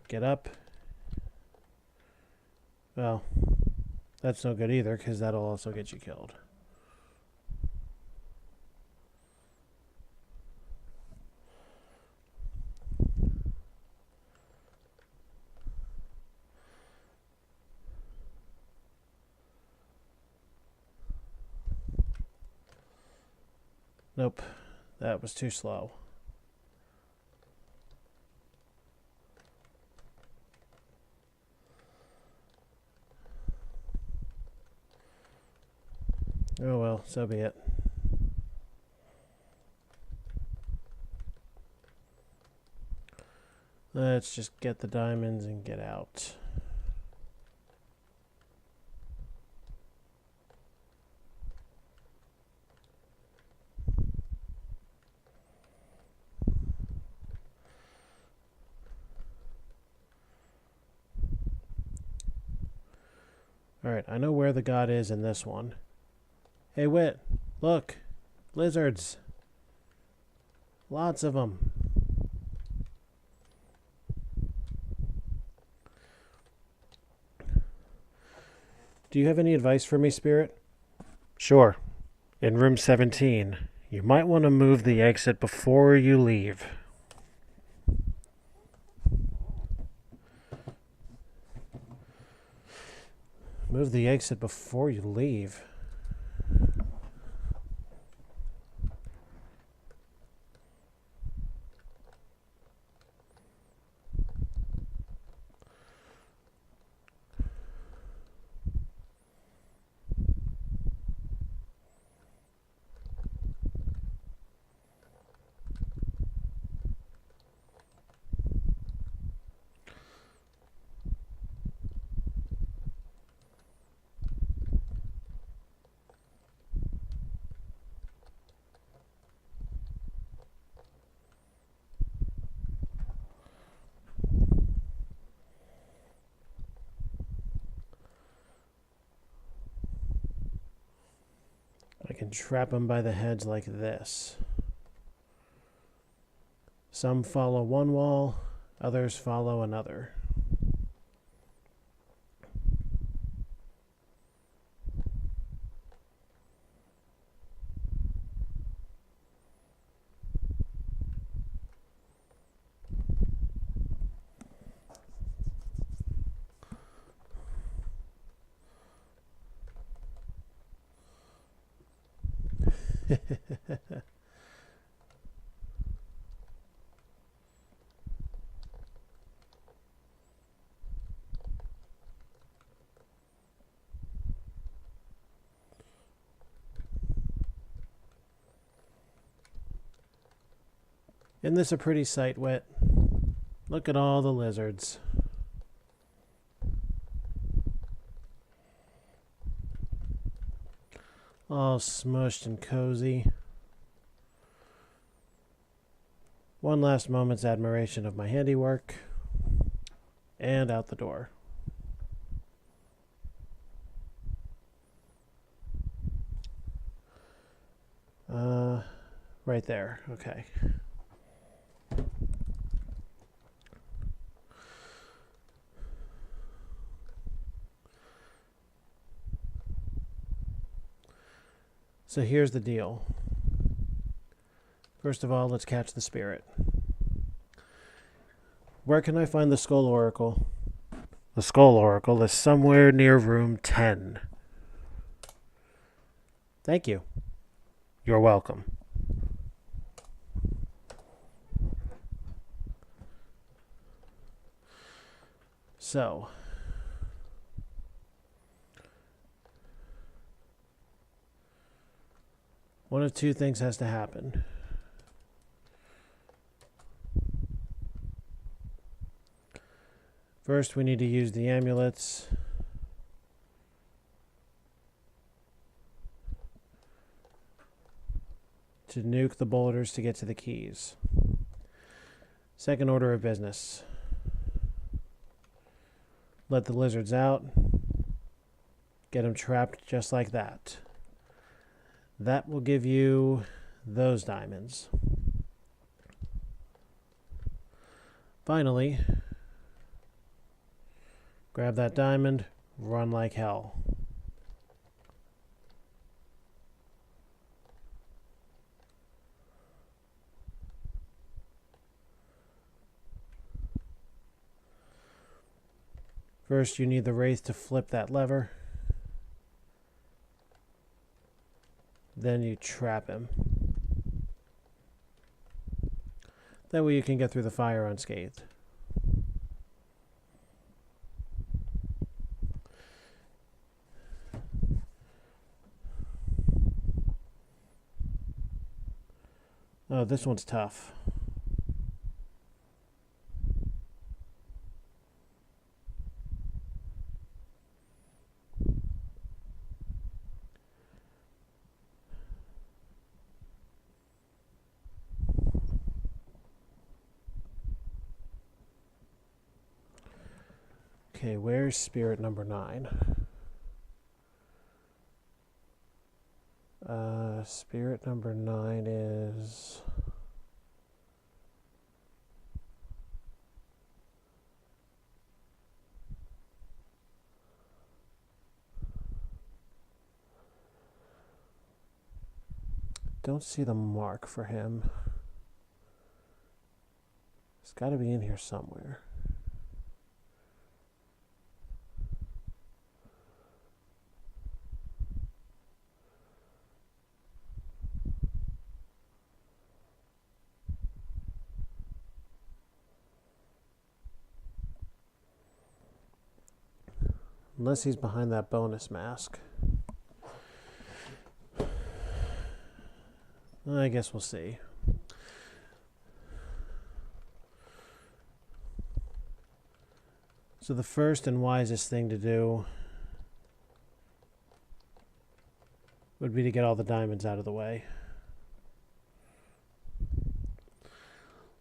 Get up. Well, that's no good either, because that'll also get you killed. Nope, that was too slow. Oh well, so be it. Let's just get the diamonds and get out. Alright, I know where the god is in this one. Hey, Wit, look. Lizards. Lots of them. Do you have any advice for me, Spirit? Sure. In room 17, you might want to move the exit before you leave. Move the exit before you leave. I can trap them by the heads like this. Some follow one wall, others follow another. Isn't this a pretty sight, Wit? Look at all the lizards. All smushed and cozy. One last moment's admiration of my handiwork. And out the door. Right there. Okay. So here's the deal. First of all, let's catch the spirit. Where can I find the Skull Oracle? The Skull Oracle is somewhere near room 10. Thank you. You're welcome. So, one of two things has to happen. First, we need to use the amulets to nuke the boulders to get to the keys. Second order of business. Let the lizards out. Get them trapped just like that. That will give you those diamonds. Finally, grab that diamond, run like hell. First, you need the wraith to flip that lever. Then you trap him. That way you can get through the fire unscathed. Oh, this one's tough. Okay, where's spirit number 9? Spirit number 9 is... Don't see the mark for him. It's got to be in here somewhere. Unless he's behind that bonus mask. I guess we'll see. So the first and wisest thing to do would be to get all the diamonds out of the way.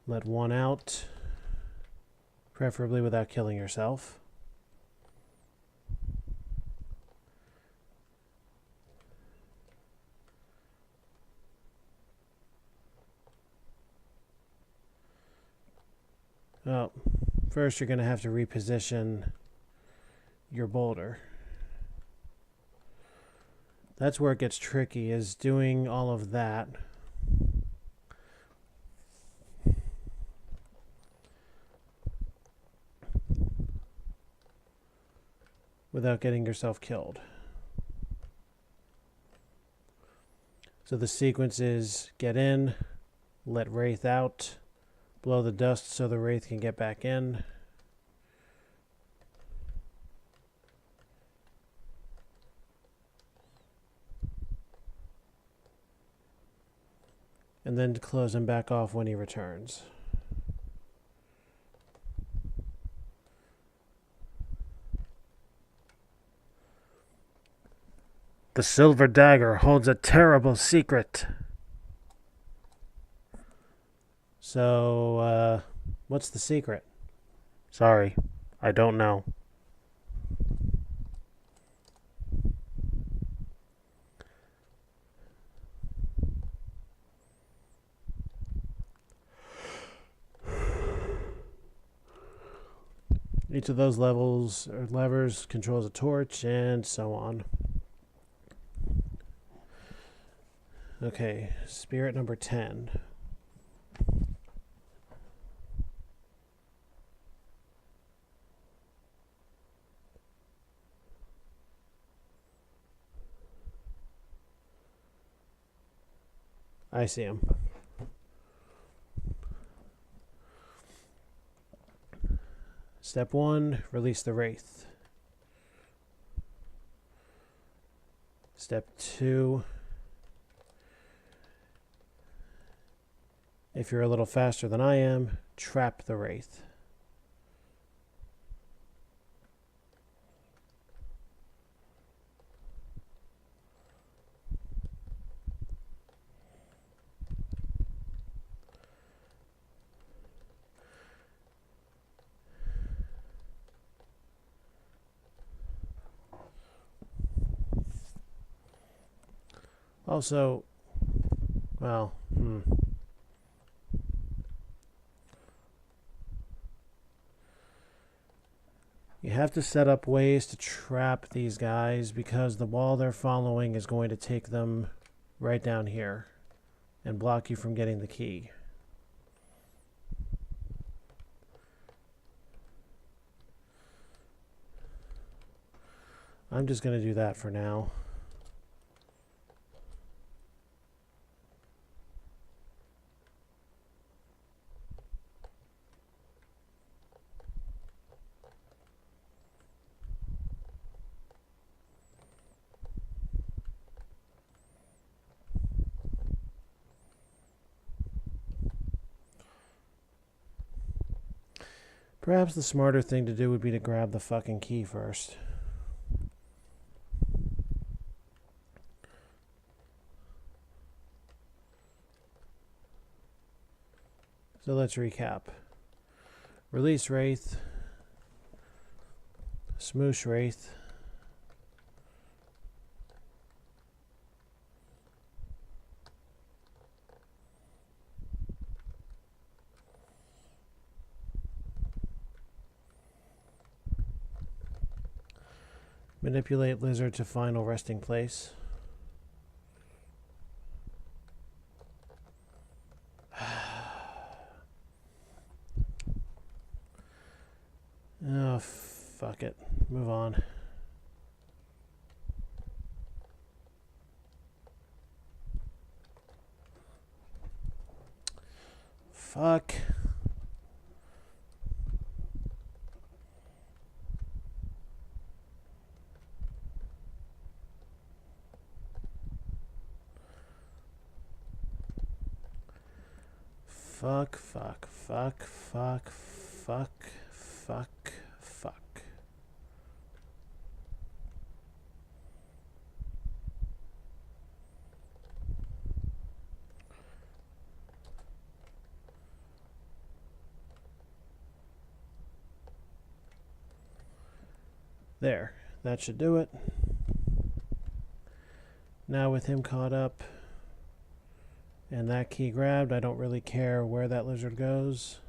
Let one out, preferably without killing yourself. Oh, first you're going to have to reposition your boulder. That's where it gets tricky, is doing all of that without getting yourself killed. So the sequence is get in, let Wraith out, blow the dust so the Wraith can get back in. And then close him back off when he returns. The silver dagger holds a terrible secret. So, what's the secret? Sorry, I don't know. Each of those levels or levers controls a torch and so on. Okay, spirit number 10. I see him. Step 1, release the Wraith. Step 2, if you're a little faster than I am, trap the Wraith. Also, well, you have to set up ways to trap these guys because the wall they're following is going to take them right down here and block you from getting the key. I'm just going to do that for now. Perhaps the smarter thing to do would be to grab the fucking key first. So let's recap. Release Wraith. Smoosh Wraith. Manipulate Lizard to final resting place. Oh, fuck it. Move on. Fuck. Fuck, fuck, fuck, fuck, fuck, fuck, fuck. There. That should do it. Now with him caught up and that key grabbed, I don't really care where that lizard goes.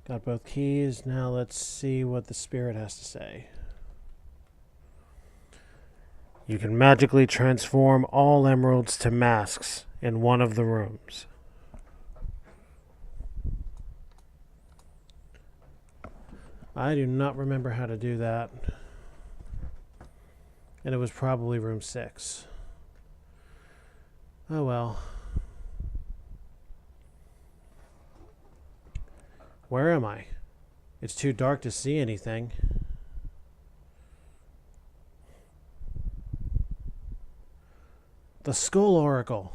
Got both keys. Now let's see what the spirit has to say. You can magically transform all emeralds to masks in one of the rooms. I do not remember how to do that. And it was probably room 6. Oh well. Where am I? It's too dark to see anything. The Skull Oracle.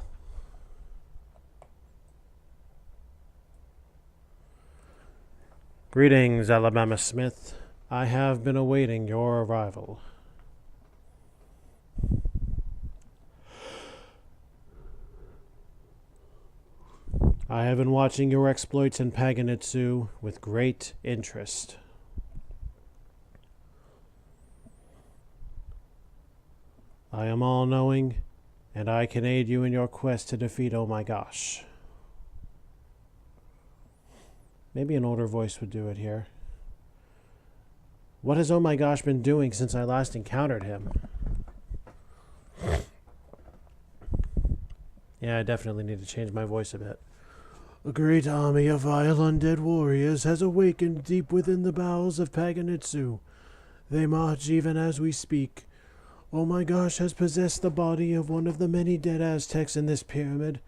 Greetings, Alabama Smith. I have been awaiting your arrival. I have been watching your exploits in Paganitzu with great interest. I am all-knowing, and I can aid you in your quest to defeat Oh My Gosh. Maybe an older voice would do it here. What has Oh My Gosh been doing since I last encountered him? Yeah, I definitely need to change my voice a bit. A great army of vile undead warriors has awakened deep within the bowels of Paganitzu. They march even as we speak. Oh My Gosh has possessed the body of one of the many dead Aztecs in this pyramid,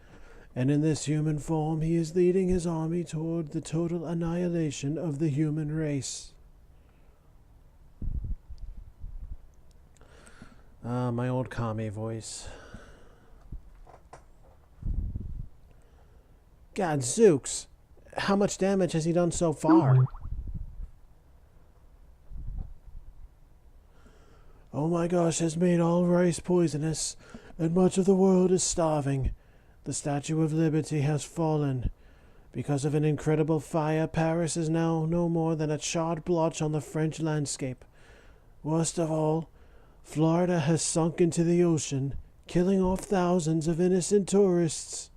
and in this human form he is leading his army toward the total annihilation of the human race. My old commie voice. Gadzooks! How much damage has he done so far? Oh My Gosh has made all rice poisonous, and much of the world is starving. The Statue of Liberty has fallen. Because of an incredible fire, Paris is now no more than a charred blotch on the French landscape. Worst of all, Florida has sunk into the ocean, killing off thousands of innocent tourists.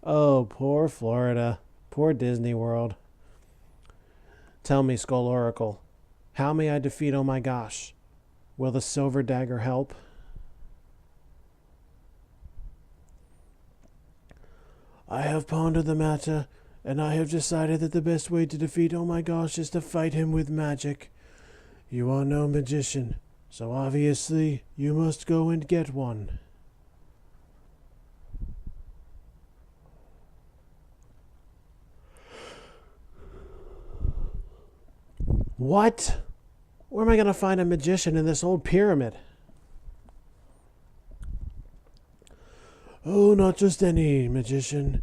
Oh, poor Florida. Poor Disney World. Tell me, Skull Oracle, how may I defeat Oh My Gosh? Will the silver dagger help? I have pondered the matter, and I have decided that the best way to defeat Oh My Gosh is to fight him with magic. You are no magician, so obviously you must go and get one. What? Where am I going to find a magician in this old pyramid? Oh, not just any magician.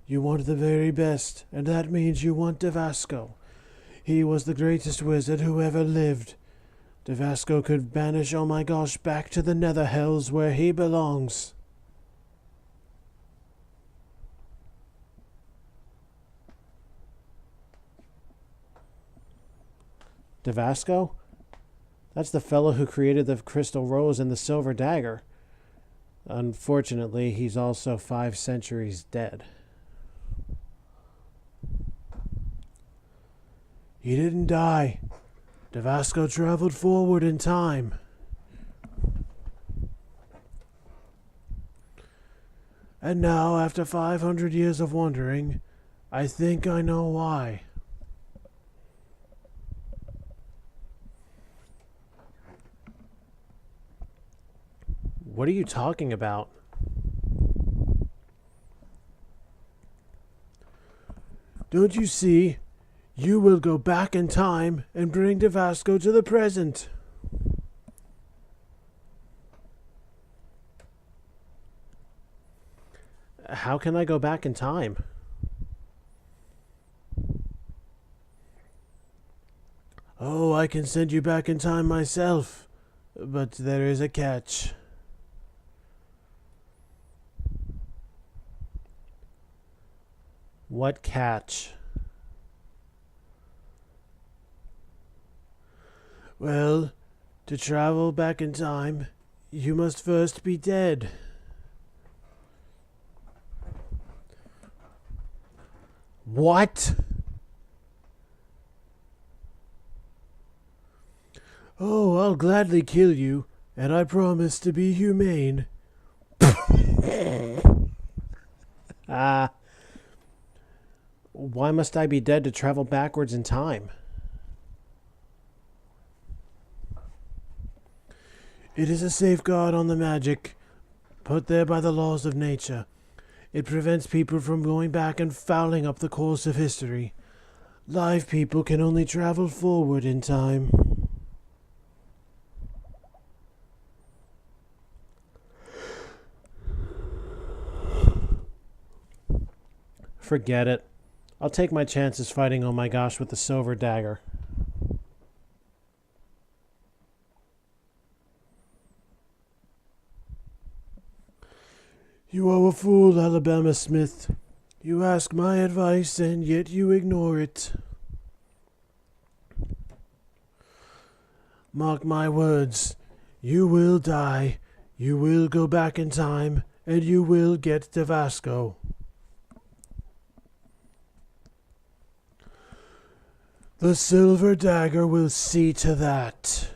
You want the very best, and that means you want Devasco. He was the greatest wizard who ever lived. Devasco could banish Oh My Gosh back to the nether hells where he belongs. Devasco? That's the fellow who created the crystal rose and the silver dagger. Unfortunately, he's also 5 centuries dead. He didn't die. Devasco traveled forward in time. And now, after 500 years of wondering, I think I know why. What are you talking about? Don't you see? You will go back in time and bring Devasco to the present. How can I go back in time? Oh, I can send you back in time myself, but there is a catch. What catch? Well, to travel back in time, you must first be dead. What? Oh, I'll gladly kill you, and I promise to be humane. Why must I be dead to travel backwards in time? It is a safeguard on the magic, put there by the laws of nature. It prevents people from going back and fouling up the course of history. Live people can only travel forward in time. Forget it. I'll take my chances fighting Oh My Gosh with the silver dagger. You are a fool, Alabama Smith. You ask my advice and yet you ignore it. Mark my words. You will die. You will go back in time, and you will get Devasco. The silver dagger will see to that.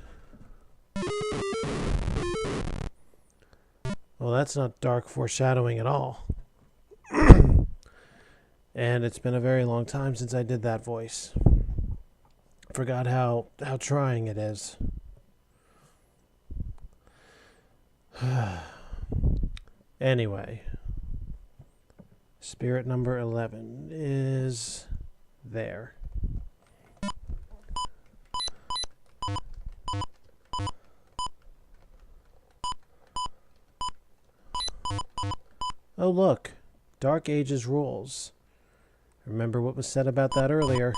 Well, that's not dark foreshadowing at all. And it's been a very long time since I did that voice. Forgot how trying it is. Anyway, spirit number 11 is there. Oh look, Dark Ages rules. Remember what was said about that earlier.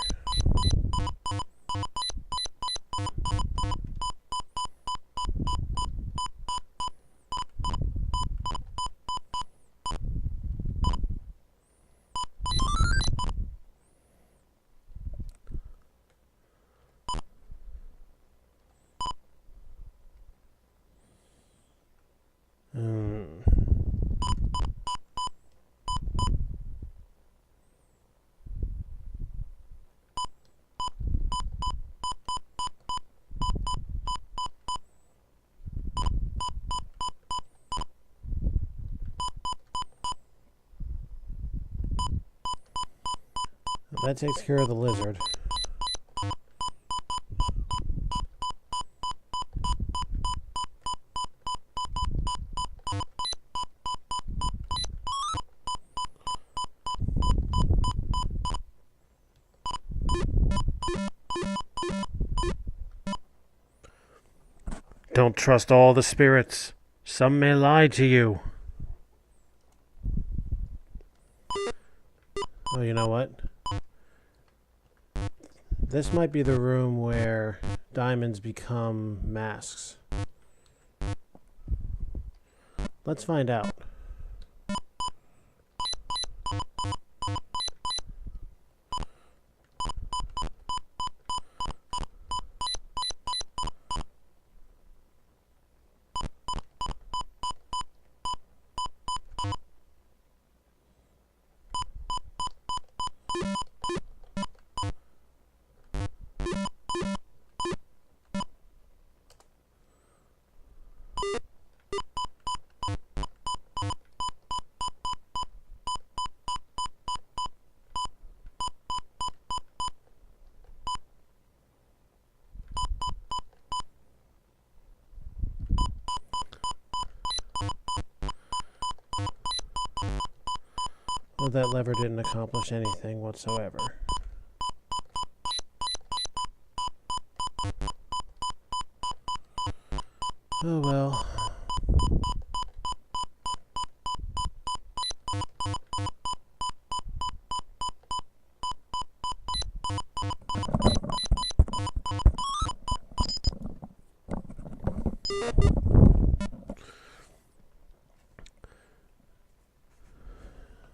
That takes care of the lizard. Don't trust all the spirits. Some may lie to you. Oh, you know what? This might be the room where diamonds become masks. Let's find out. Well, that lever didn't accomplish anything whatsoever. Oh well.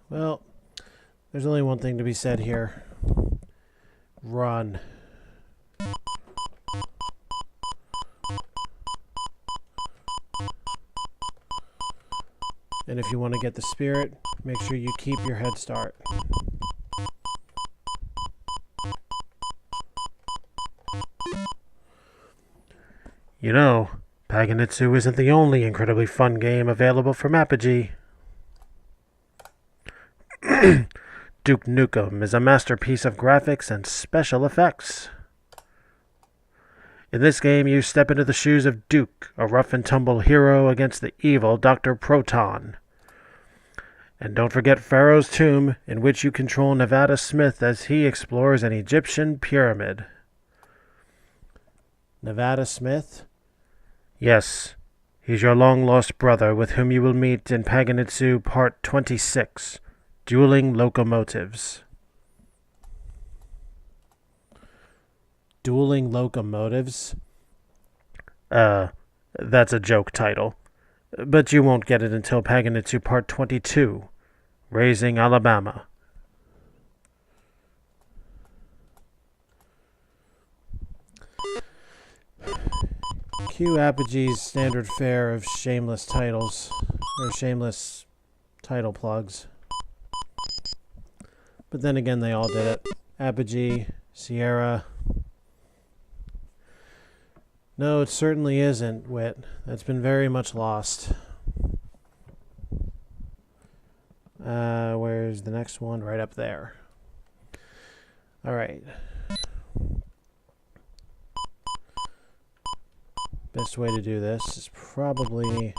Well, there's only one thing to be said here. Run. And if you want to get the spirit, make sure you keep your head start. You know, Paganitzu isn't the only incredibly fun game available from Apogee. Duke Nukem is a masterpiece of graphics and special effects. In this game, you step into the shoes of Duke, a rough-and-tumble hero against the evil Dr. Proton. And don't forget Pharaoh's Tomb, in which you control Nevada Smith as he explores an Egyptian pyramid. Nevada Smith? Yes, he's your long-lost brother with whom you will meet in Paganitzu Part 26, Dueling Locomotives. Dueling Locomotives? That's a joke title. But you won't get it until Paganitzu Part 22, Raising Alabama. Cue Apogee's standard fare of shameless titles, or shameless title plugs. But then again, they all did it. Apogee, Sierra. No, it certainly isn't, Wit. That's been very much lost. Where's the next one? Right up there. Alright. Best way to do this is probably...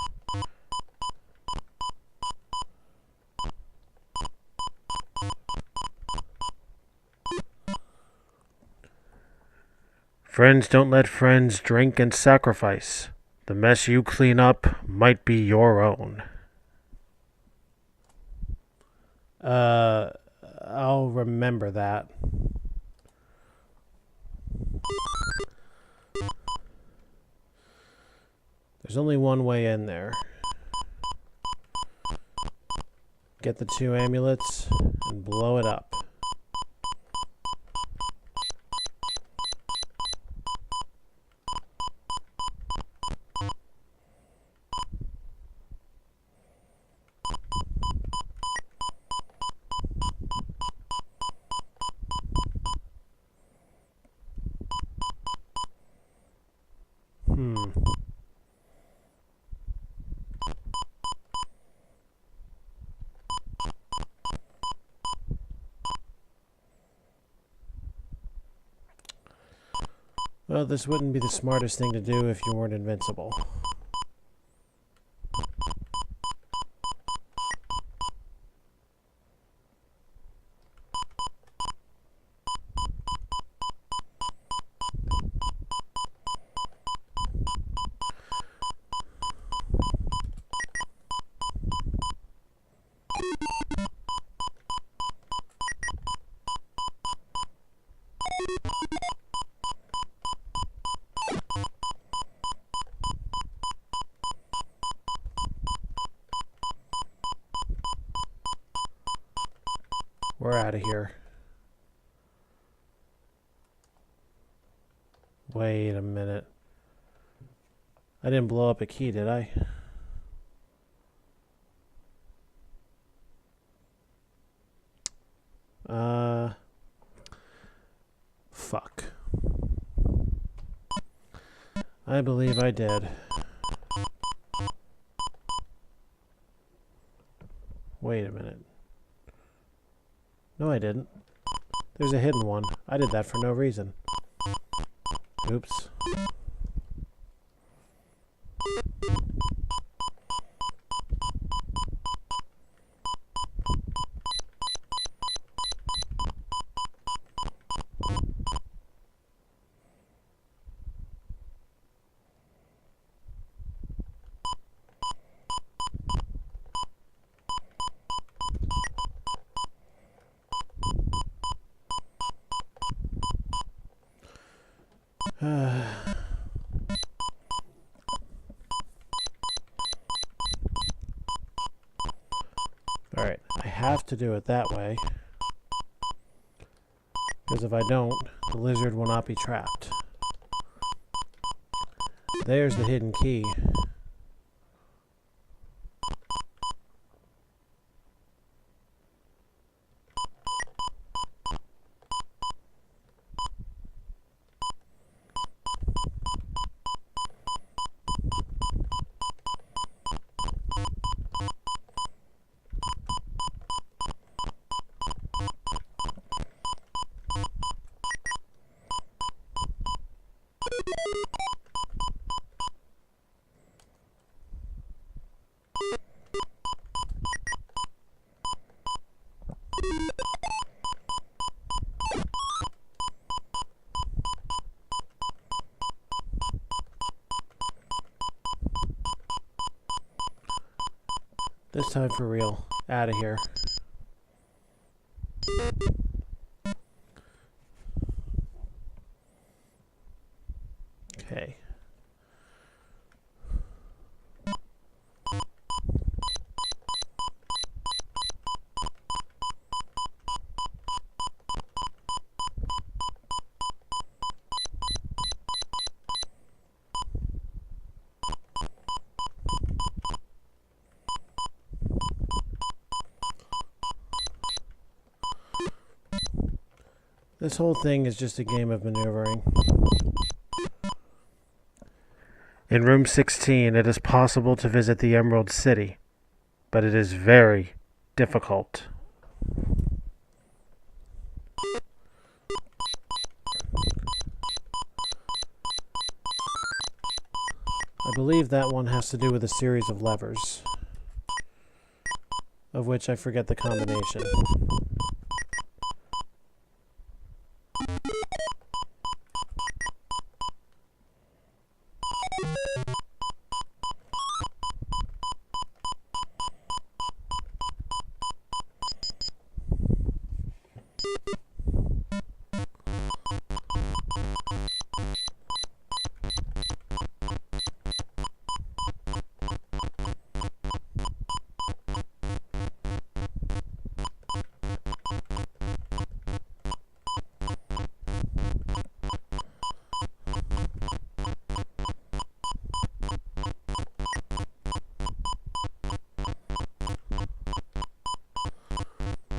Friends don't let friends drink and sacrifice. The mess you clean up might be your own. I'll remember that. There's only one way in there. Get the 2 amulets and blow it up. Well, this wouldn't be the smartest thing to do if you weren't invincible. We're out of here. Wait a minute. I didn't blow up a key, did I? Fuck. I believe I did. Wait a minute. No, I didn't. There's a hidden one. I did that for no reason. Oops. Alright, I have to do it that way. Because if I don't, the lizard will not be trapped. There's the hidden key. This time for real. Out of here. Okay. This whole thing is just a game of maneuvering. In room 16, it is possible to visit the Emerald City, but it is very difficult. I believe that one has to do with a series of levers, of which I forget the combination.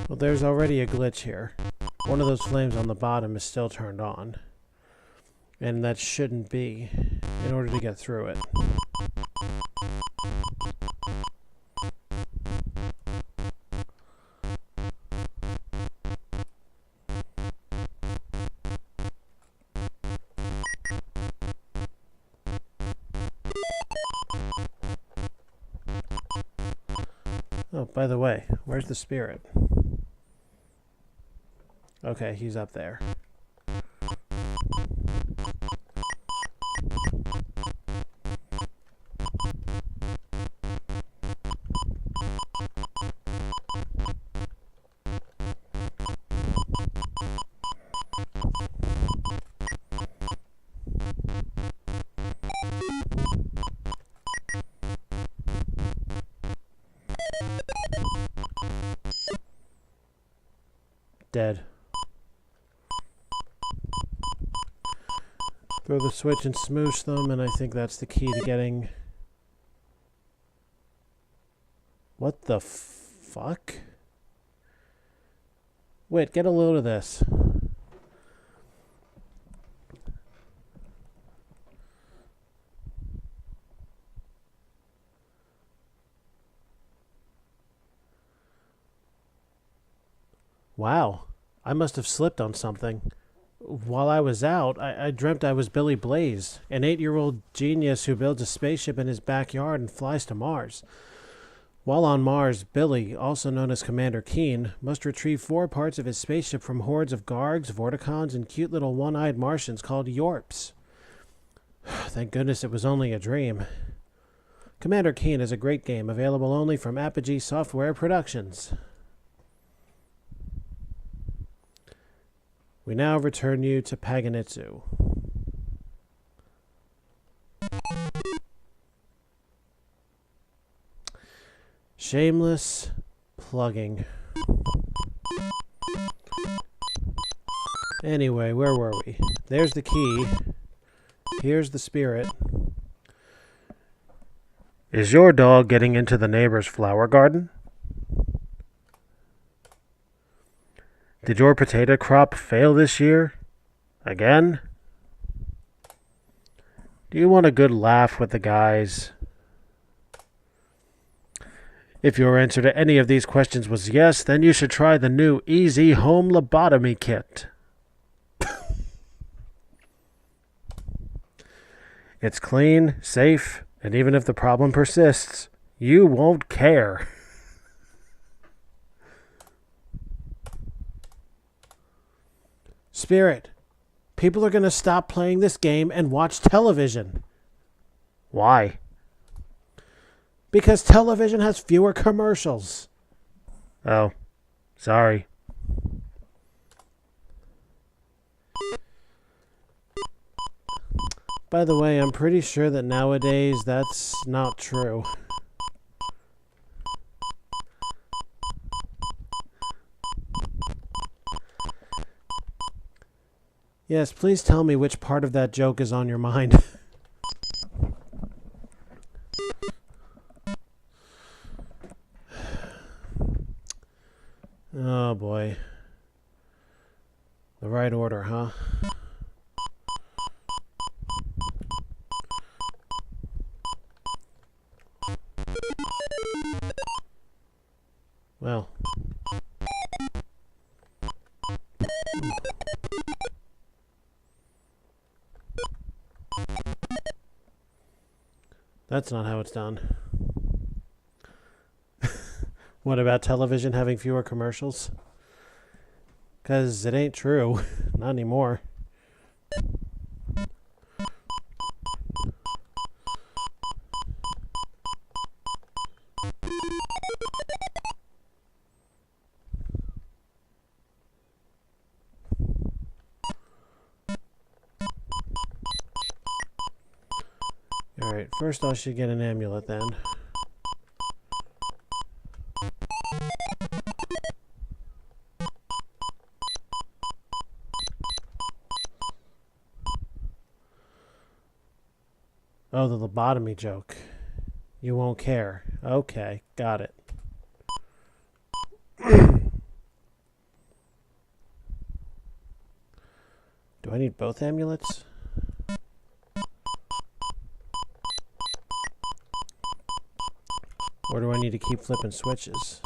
Well, there's already a glitch here. One of those flames on the bottom is still turned on. And that shouldn't be, in order to get through it. Oh, by the way, where's the spirit? Okay, he's up there. dead. Throw the switch and smoosh them, and I think that's the key to getting... What the fuck? Wait, get a load of this. Wow, I must have slipped on something. While I was out, I dreamt I was Billy Blaze, an 8-year-old genius who builds a spaceship in his backyard and flies to Mars. While on Mars, Billy, also known as Commander Keen, must retrieve 4 parts of his spaceship from hordes of Gargs, Vorticons, and cute little one-eyed Martians called Yorps. Thank goodness it was only a dream. Commander Keen is a great game available only from Apogee Software Productions. We now return you to Paganitzu. Shameless plugging. Anyway, where were we? There's the key. Here's the spirit. Is your dog getting into the neighbor's flower garden? Did your potato crop fail this year? Again? Do you want a good laugh with the guys? If your answer to any of these questions was yes, then you should try the new Easy Home Lobotomy Kit. It's clean, safe, and even if the problem persists, you won't care. Spirit, people are going to stop playing this game and watch television. Why? Because television has fewer commercials. Oh, sorry. By the way, I'm pretty sure that nowadays that's not true. Yes, please tell me which part of that joke is on your mind. Oh boy. The right order, huh? Well. That's not how it's done. What about television having fewer commercials? 'Cause it ain't true. Not anymore. Alright, first I should get an amulet then. Oh, the lobotomy joke. You won't care. Okay, got it. Do I need both amulets? Or do I need to keep flipping switches?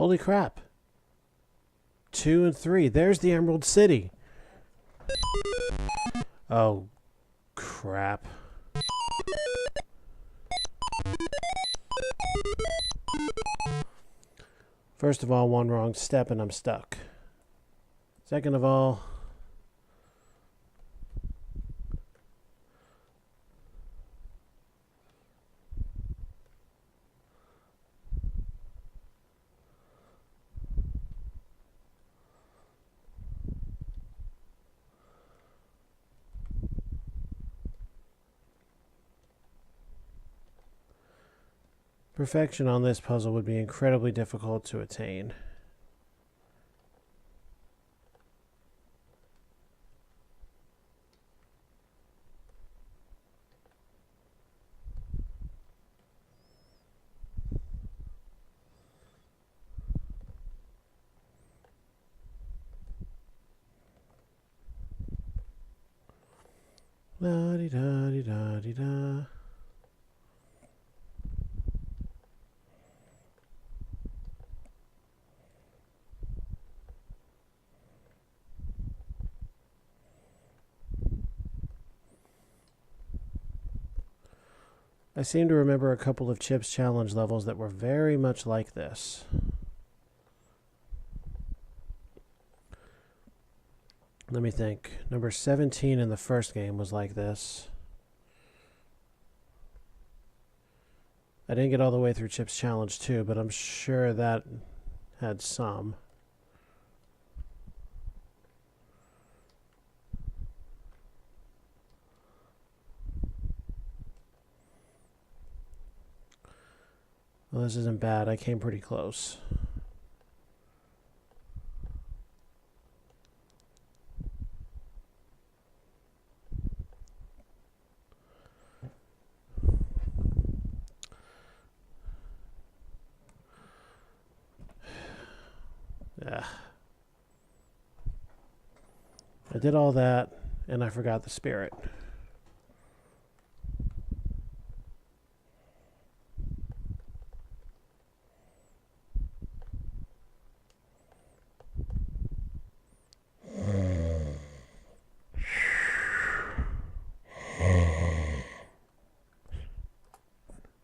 Holy crap. 2 and 3. There's the Emerald City. Oh, crap. First of all, one wrong step and I'm stuck. Second of all, perfection on this puzzle would be incredibly difficult to attain. La-di-da-di-da-di-da. I seem to remember a couple of Chip's challenge levels that were very much like this. Let me think. Number 17 in the first game was like this. I didn't get all the way through Chip's challenge too, but I'm sure that had some. Well, this isn't bad. I came pretty close. Yeah. I did all that, and I forgot the spirit.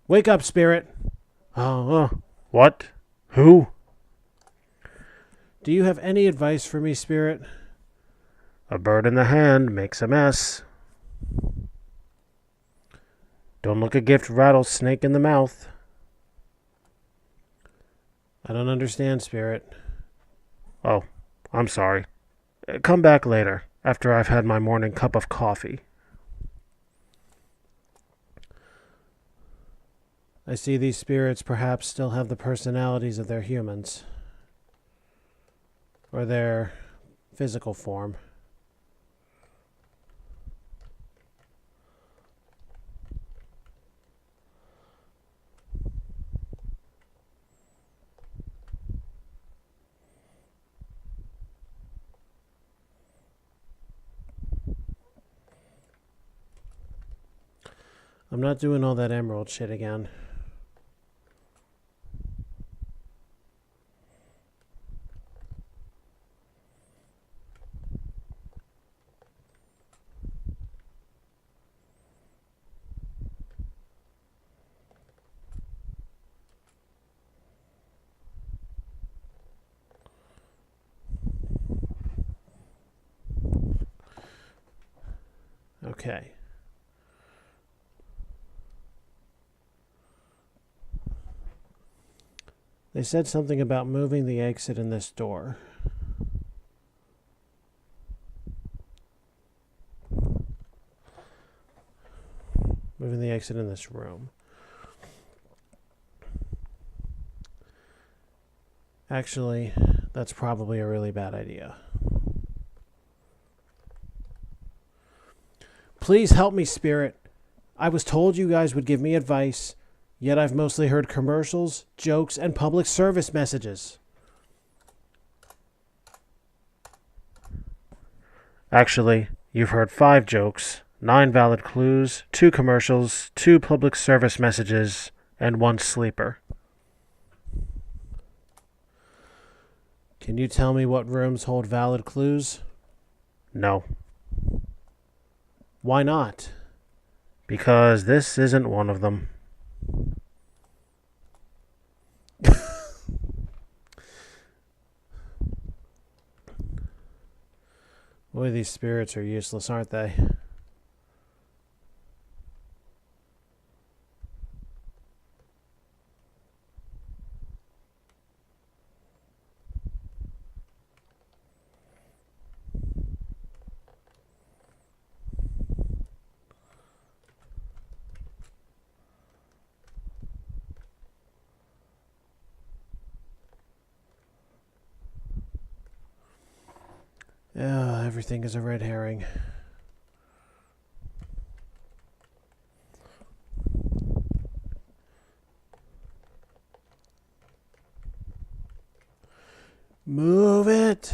Wake up, spirit. What? Who? Do you have any advice for me, spirit? A bird in the hand makes a mess. Don't look a gift rattlesnake in the mouth. I don't understand, spirit. Oh, I'm sorry. Come back later, after I've had my morning cup of coffee. I see these spirits perhaps still have the personalities of their humans. Or their physical form. I'm not doing all that emerald shit again. Okay. They said something about moving the exit in this door. Moving the exit in this room. Actually, that's probably a really bad idea. Please help me, Spirit. I was told you guys would give me advice, yet I've mostly heard commercials, jokes, and public service messages. Actually, you've heard 5 jokes, 9 valid clues, 2 commercials, 2 public service messages, and 1 sleeper. Can you tell me what rooms hold valid clues? No, Why not? because this isn't one of them. Boy, these spirits are useless, aren't they? Yeah, everything is a red herring. Move it!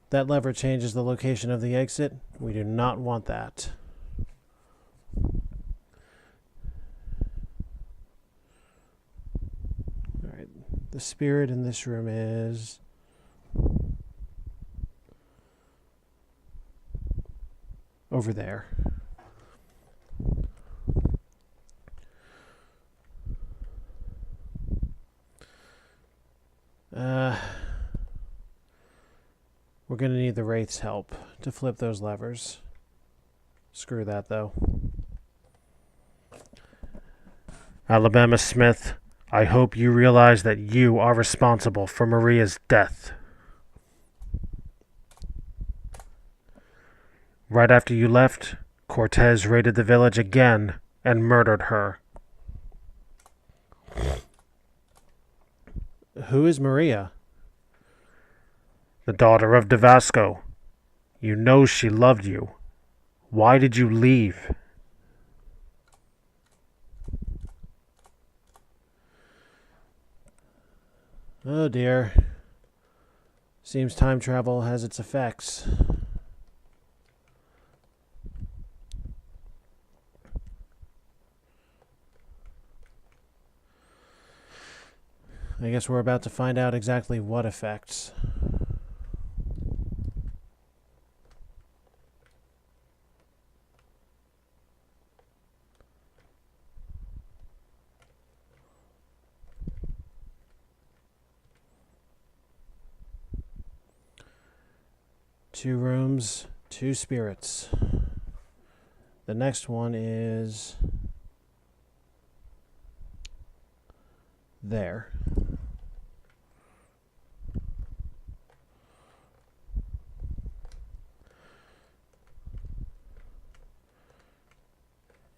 That lever changes the location of the exit. We do not want that. Alright, the spirit in this room is... over there. We're going to need the Wraith's help to flip those levers. Screw that, though. Alabama Smith, I hope you realize that you are responsible for Maria's death. Right after you left, Cortez raided the village again and murdered her. Who is Maria? The daughter of Devasco. You know she loved you. Why did you leave? Oh dear. Seems time travel has its effects. I guess we're about to find out exactly what effects. Two rooms, two spirits. The next one is there.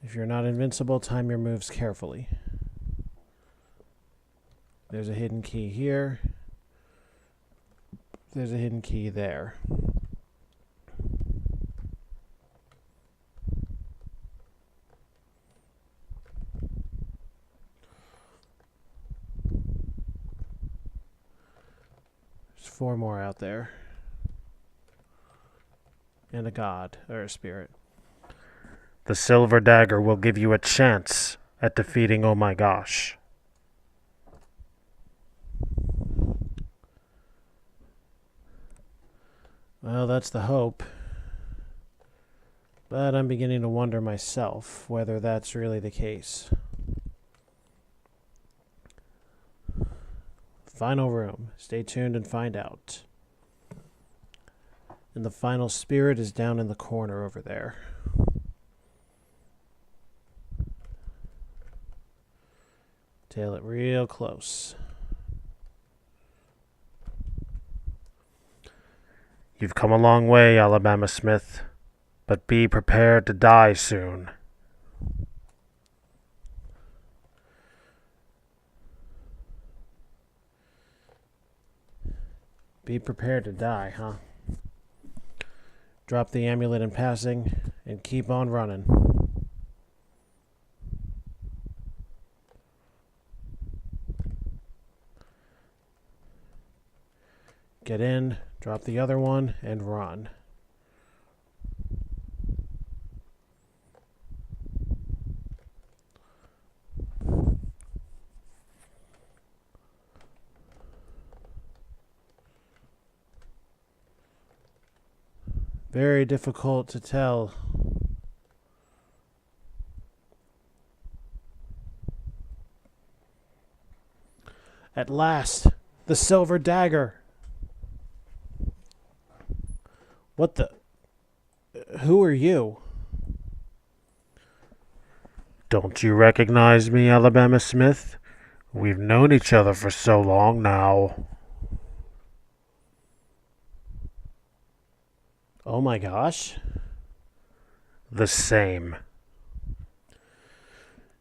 If you're not invincible, time your moves carefully. There's a hidden key here. There's a hidden key there. There's four more out there. And a god, or a spirit. The silver dagger will give you a chance at defeating Oh My Gosh. Well, that's the hope. But I'm beginning to wonder myself whether that's really the case. Final room. Stay tuned and find out. And the final spirit is down in the corner over there. Tail it real close. You've come a long way, Alabama Smith, but be prepared to die soon. Be prepared to die, huh? Drop the amulet in passing and keep on running. Get in, drop the other one, and run. very difficult to tell. At last, the silver dagger. What the? Who are you? Don't you recognize me, Alabama Smith? We've known each other for so long now. Oh my gosh. The same.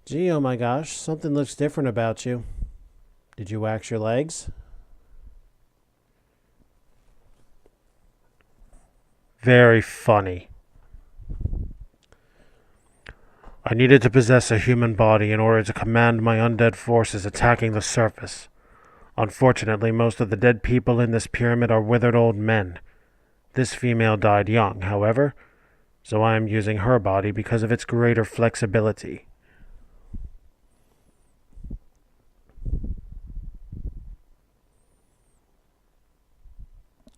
Gee, oh my gosh, something looks different about you. Did you wax your legs? Very funny. I needed to possess a human body in order to command my undead forces attacking the surface. Unfortunately, most of the dead people in this pyramid are withered old men. This female died young, however, so I am using her body because of its greater flexibility.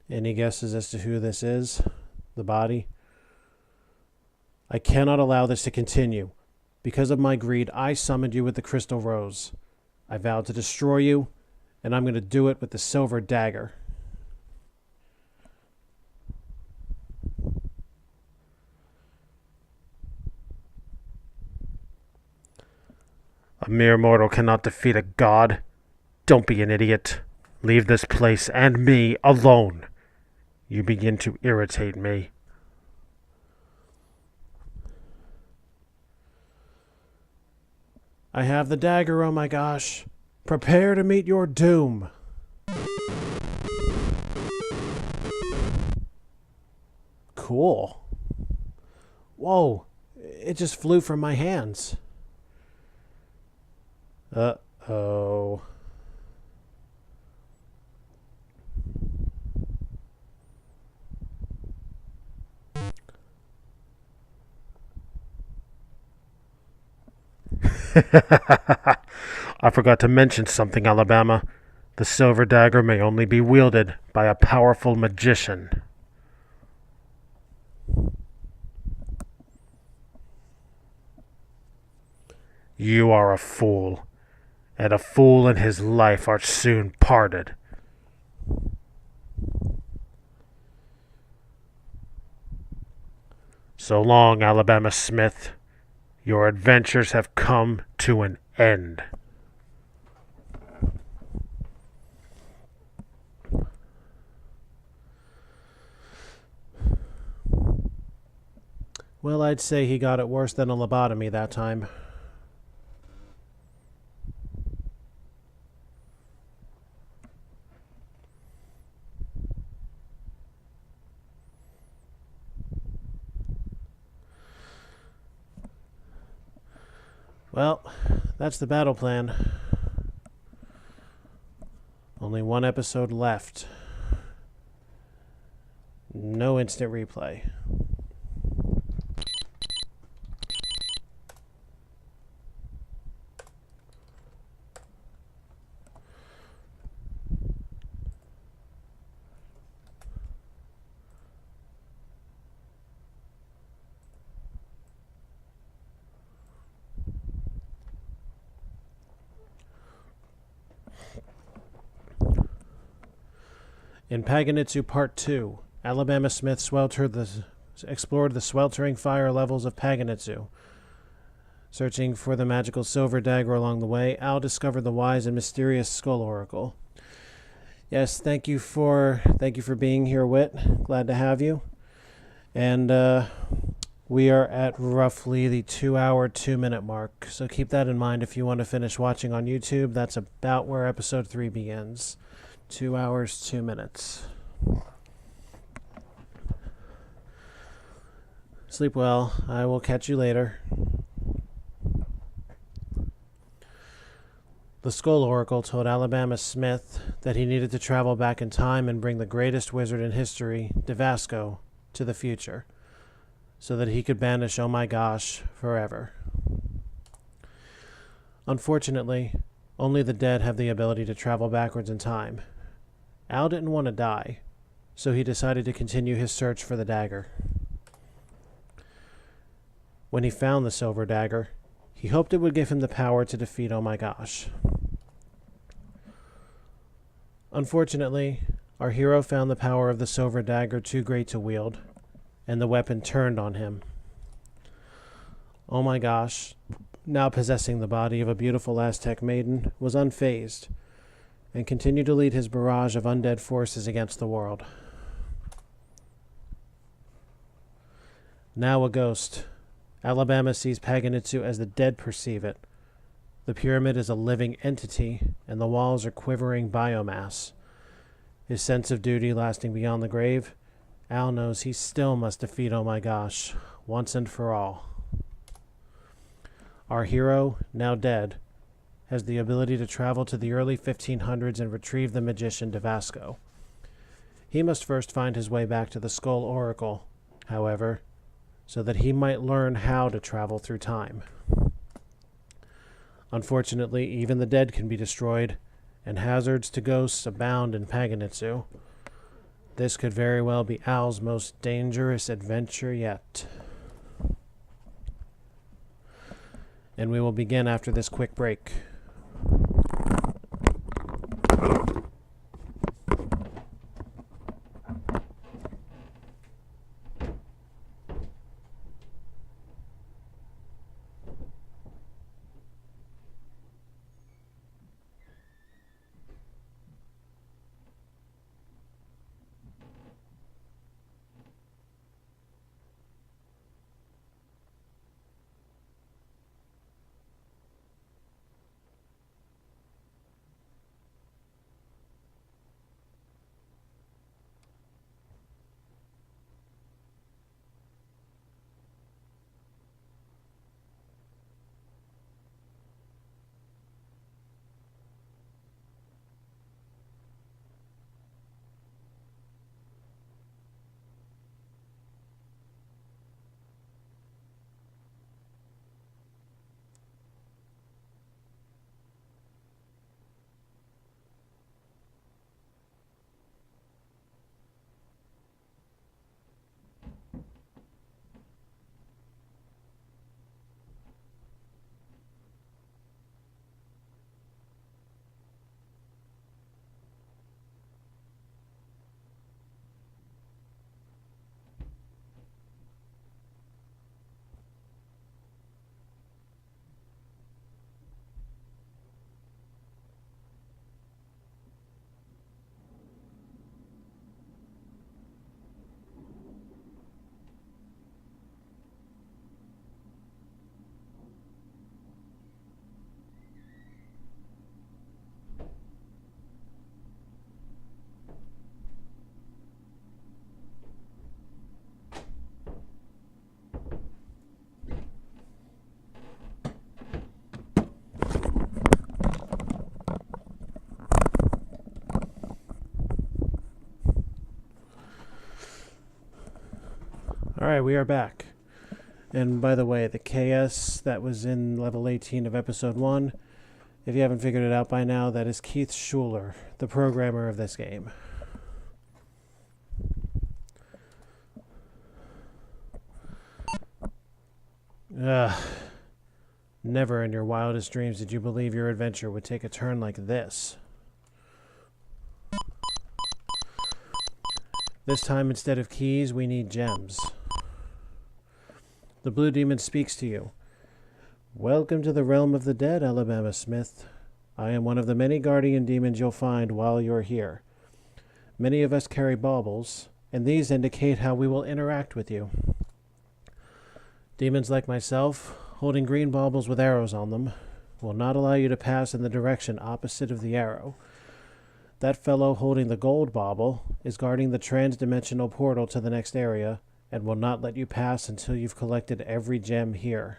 Any guesses as to who this is? The body? I cannot allow this to continue. Because of my greed, I summoned you with the crystal rose. I vowed to destroy you, and I'm going to do it with the silver dagger. A mere mortal cannot defeat a god. Don't be an idiot. Leave this place and me alone. You begin to irritate me. I have the dagger, oh my gosh. Prepare to meet your doom. Cool. Whoa, it just flew from my hands. Uh-oh. I forgot to mention something, Alabama. The silver dagger may only be wielded by a powerful magician. You are a fool, and a fool and his life are soon parted. So long, Alabama Smith. Your adventures have come to an end. Well, I'd say he got it worse than a lobotomy that time. Well, that's the battle plan. Only one episode left. No instant replay. In Paganitzu Part 2, Alabama Smith explored the sweltering fire levels of Paganitzu. Searching for the magical silver dagger along the way, Al discovered the wise and mysterious Skull Oracle. Yes, thank you for being here, Wit. Glad to have you. And we are at roughly the 2-hour, 2-minute mark. So keep that in mind if you want to finish watching on YouTube. That's about where episode 3 begins. 2 hours, 2 minutes. Sleep well. I will catch you later. The Skull Oracle told Alabama Smith that he needed to travel back in time and bring the greatest wizard in history, Devasco, to the future, so that he could banish Oh My Gosh forever. Unfortunately, only the dead have the ability to travel backwards in time. Al didn't want to die, so he decided to continue his search for the dagger. When he found the silver dagger, he hoped it would give him the power to defeat Oh My Gosh. Unfortunately, our hero found the power of the silver dagger too great to wield, and the weapon turned on him. Oh My Gosh, now possessing the body of a beautiful Aztec maiden, was unfazed, and continued to lead his barrage of undead forces against the world. Now a ghost, Alabama sees Paganitzu as the dead perceive it. The pyramid is a living entity, and the walls are quivering biomass. His sense of duty lasting beyond the grave, Al knows he still must defeat Oh My Gosh, once and for all. Our hero, now dead, has the ability to travel to the early 1500s and retrieve the magician Devasco. He must first find his way back to the Skull Oracle, however, so that he might learn how to travel through time. Unfortunately, even the dead can be destroyed, and hazards to ghosts abound in Paganitzu. This could very well be Al's most dangerous adventure yet. And we will begin after this quick break. Alright, we are back. And by the way, the KS that was in level 18 of episode 1, if you haven't figured it out by now, that is Keith Schuler, the programmer of this game. Never in your wildest dreams did you believe your adventure would take a turn like this. This time, instead of keys, we need gems. The blue demon speaks to you. Welcome to the realm of the dead, Alabama Smith. I am one of the many guardian demons you'll find while you're here. Many of us carry baubles, and these indicate how we will interact with you. Demons like myself, holding green baubles with arrows on them, will not allow you to pass in the direction opposite of the arrow. That fellow holding the gold bauble is guarding the trans-dimensional portal to the next area, and will not let you pass until you've collected every gem here.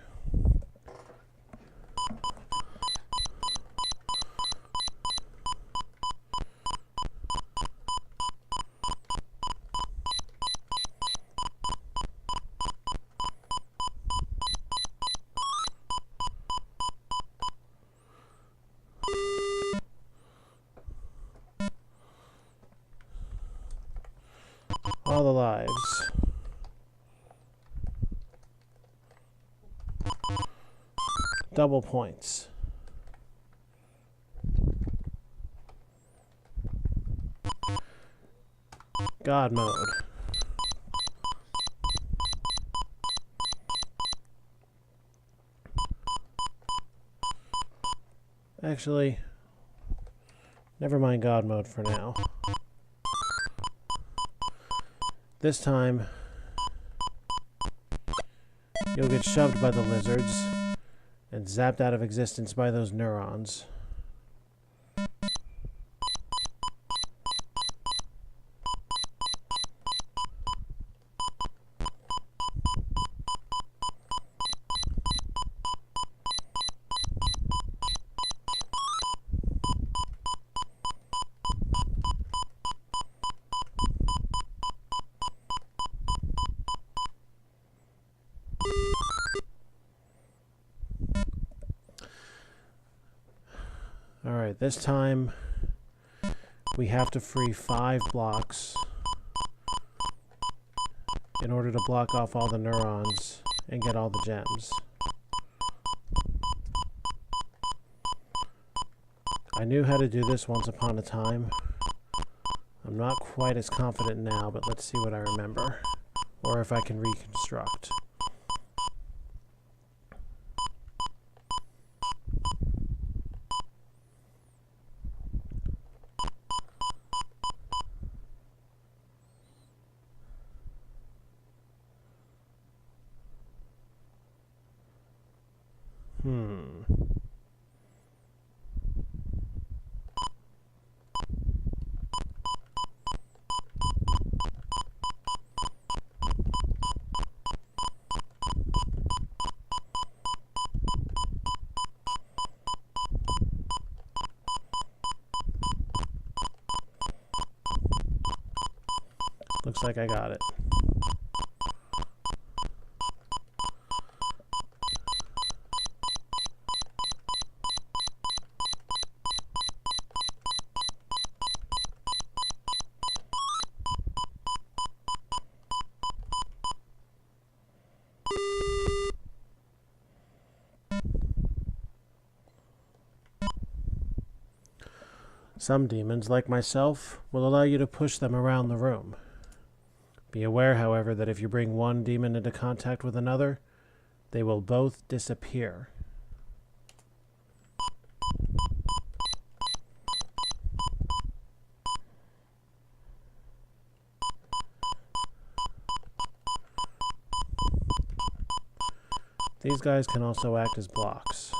double points. God mode. Actually, never mind God mode for now. This time, you'll get shoved by the lizards and zapped out of existence by those neurons. Alright, this time we have to free 5 blocks in order to block off all the neurons and get all the gems. I knew how to do this once upon a time. I'm not quite as confident now, but let's see what I remember, or if I can reconstruct. Looks like I got it. Some demons, like myself, will allow you to push them around the room. Be aware, however, that if you bring one demon into contact with another, they will both disappear. These guys can also act as blocks.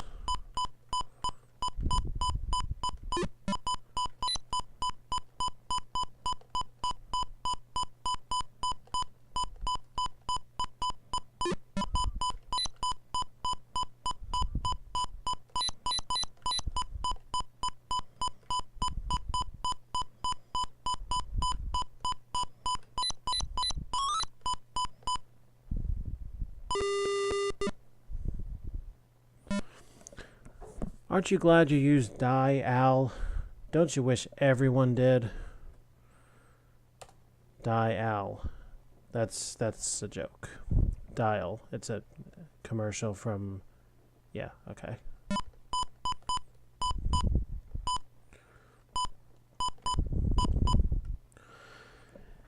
Aren't you glad you used die, Al? Don't you wish everyone did? Die, Al. That's a joke. Dial. It's a commercial from... Yeah, okay.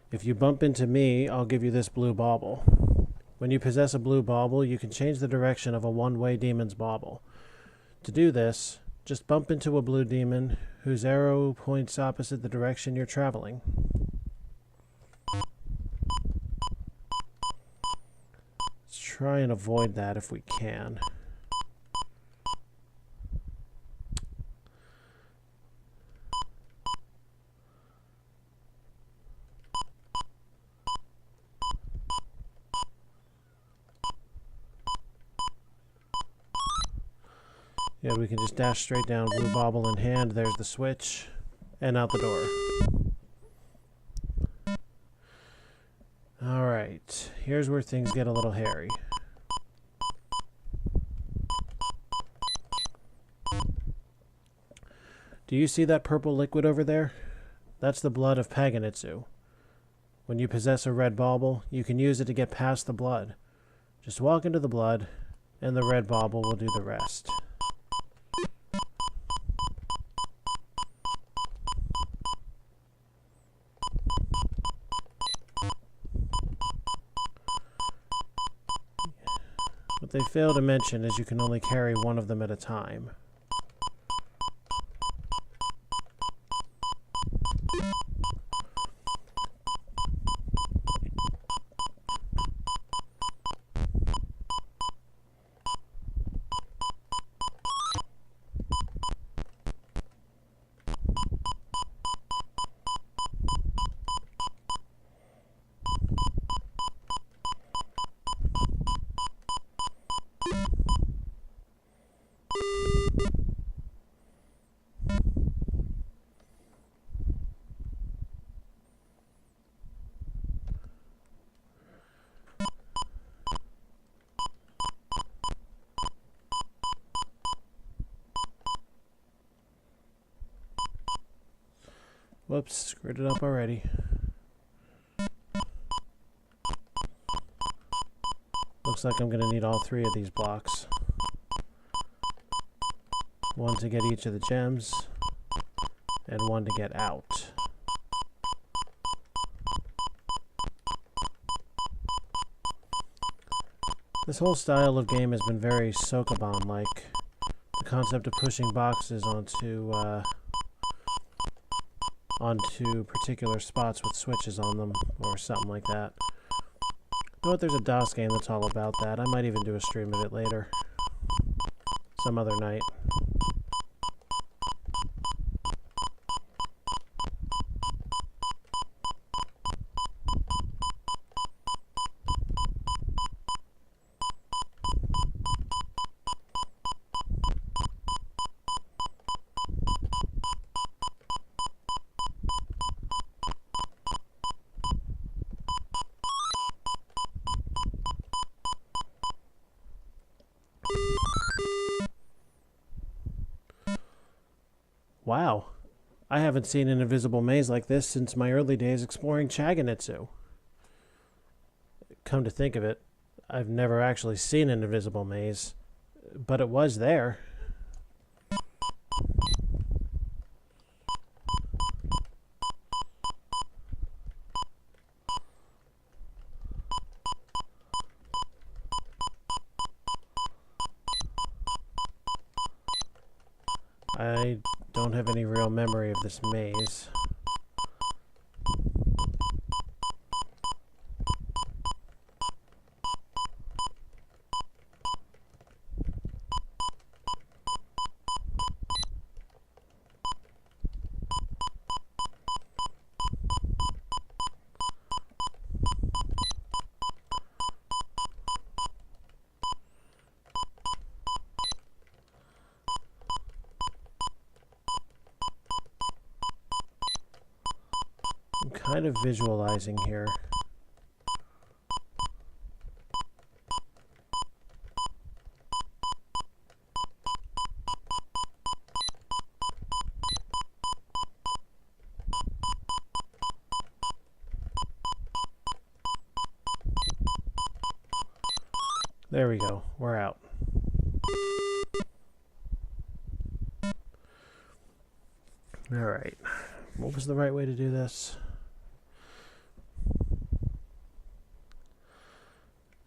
If you bump into me, I'll give you this blue bauble. When you possess a blue bauble, you can change the direction of a one-way demon's bauble. To do this, just bump into a blue demon whose arrow points opposite the direction you're traveling. Let's try and avoid that if we can. Yeah, we can just dash straight down, blue bauble in hand, there's the switch, and out the door. Alright, here's where things get a little hairy. Do you see that purple liquid over there? That's the blood of Paganitzu. When you possess a red bauble, you can use it to get past the blood. Just walk into the blood, and the red bauble will do the rest. What they fail to mention is you can only carry one of them at a time. Whoops, screwed it up already. Looks like I'm going to need all three of these blocks. One to get each of the gems, and one to get out. This whole style of game has been very Sokoban-like. The concept of pushing boxes onto particular spots with switches on them, or something like that. You know what, there's a DOS game that's all about that. I might even do a stream of it later. Some other night. Wow, I haven't seen an invisible maze like this since my early days exploring Paganitzu. Come to think of it, I've never actually seen an invisible maze, but it was there. I don't have any real memory of this maze. I'm kind of visualizing here. There we go. We're out. All right. What was the right way to do this?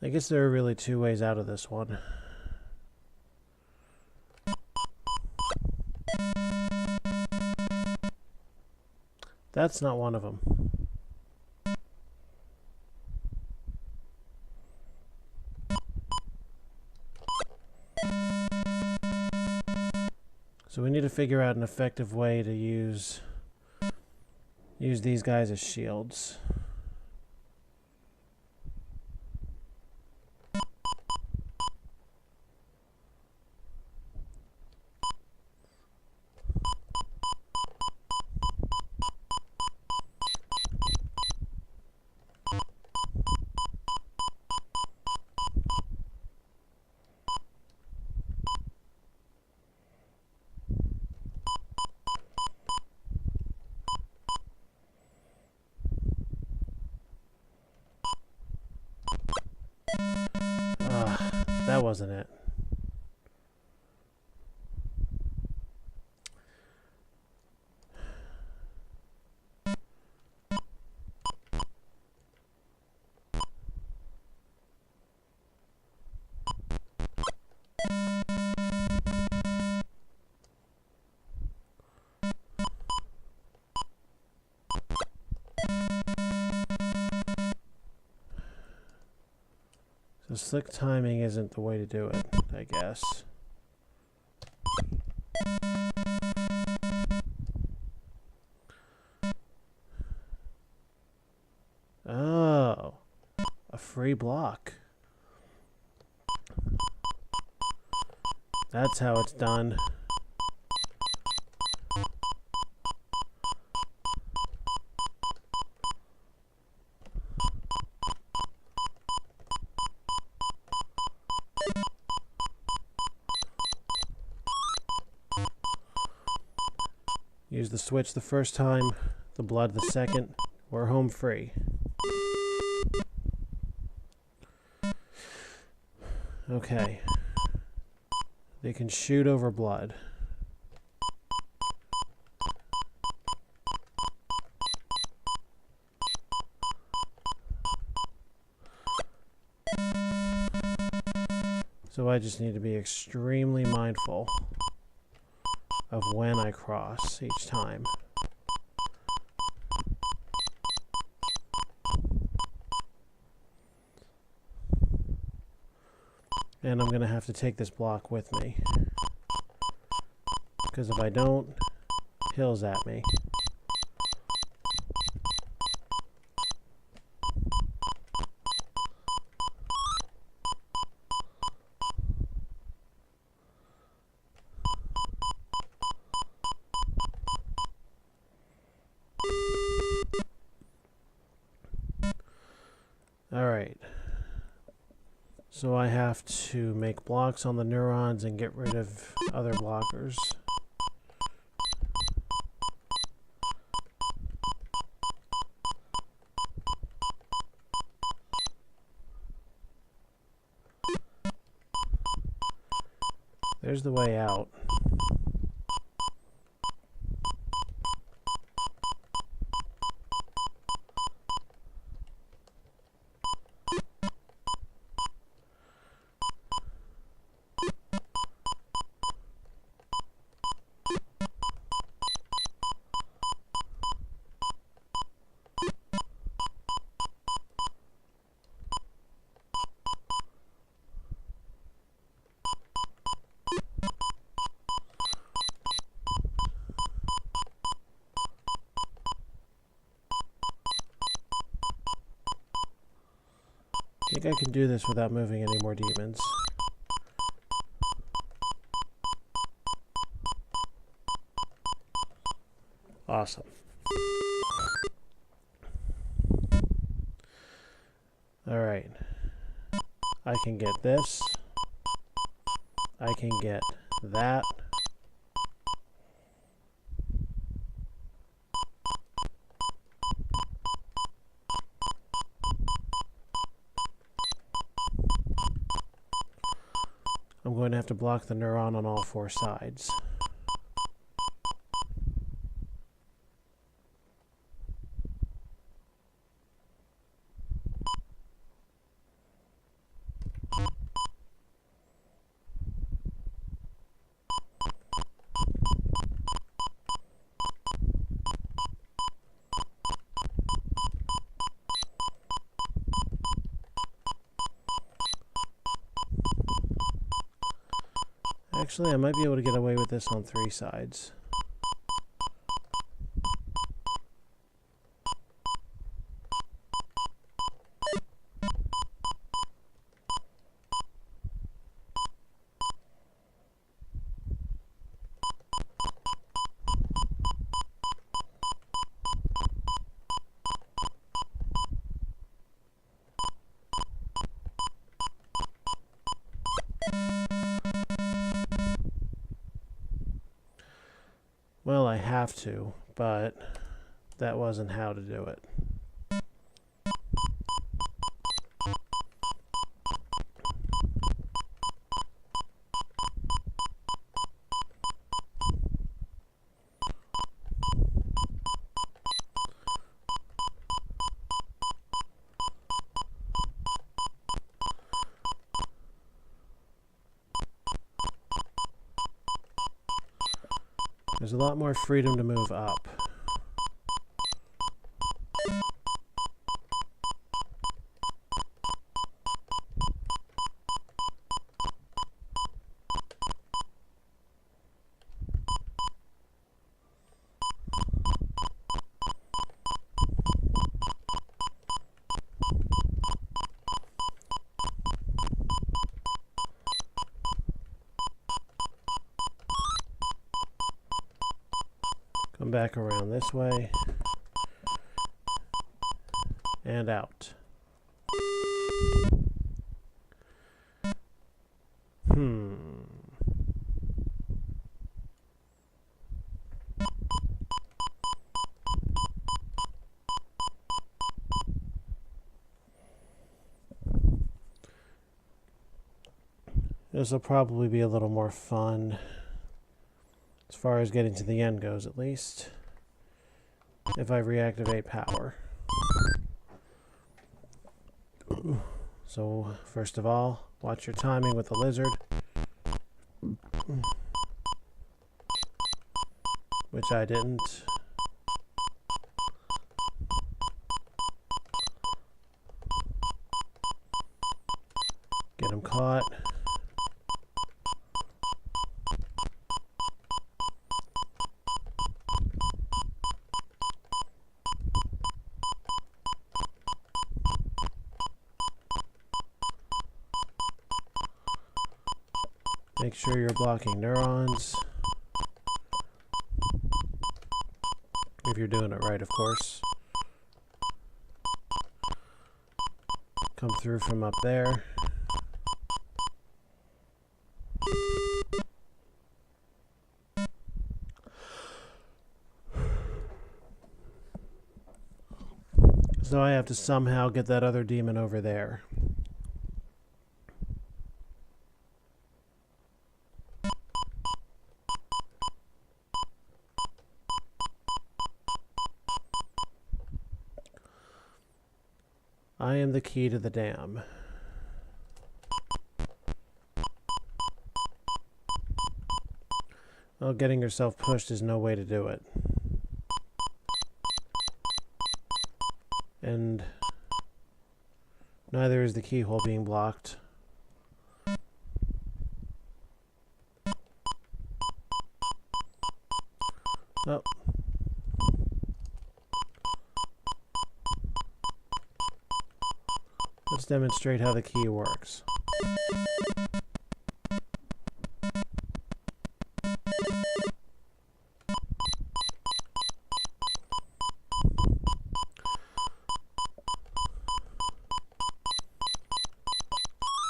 I guess there are really two ways out of this one. That's not one of them. So we need to figure out an effective way to use these guys as shields. That wasn't it. So slick timing isn't the way to do it, I guess. Oh, a free block. That's how it's done. Use the switch the first time, the blood the second. We're home free. Okay. They can shoot over blood. So I just need to be extremely mindful of when I cross each time. And I'm going to have to take this block with me. Because if I don't, he'll zap me. Alright. So I have to make blocks on the neurons and get rid of other blockers. There's the way out. I think I can do this without moving any more demons. Awesome. Alright. I can get this. I can get that. I'm going to have to block the neuron on all four sides. Actually, I might be able to get away with this on 3 sides. Well, I have to, but that wasn't how to do it. There's a lot more freedom to move up. Come back around this way. And out. This will probably be a little more fun, as far as getting to the end goes at least, if I reactivate power. So, first of all, watch your timing with the lizard, which I didn't. Get him caught. Make sure you're blocking neurons. If you're doing it right, of course. Come through from up there. So I have to somehow get that other demon over there. I am the key to the dam. Well, getting yourself pushed is no way to do it. And neither is the keyhole being blocked. Oh. Let's demonstrate how the key works.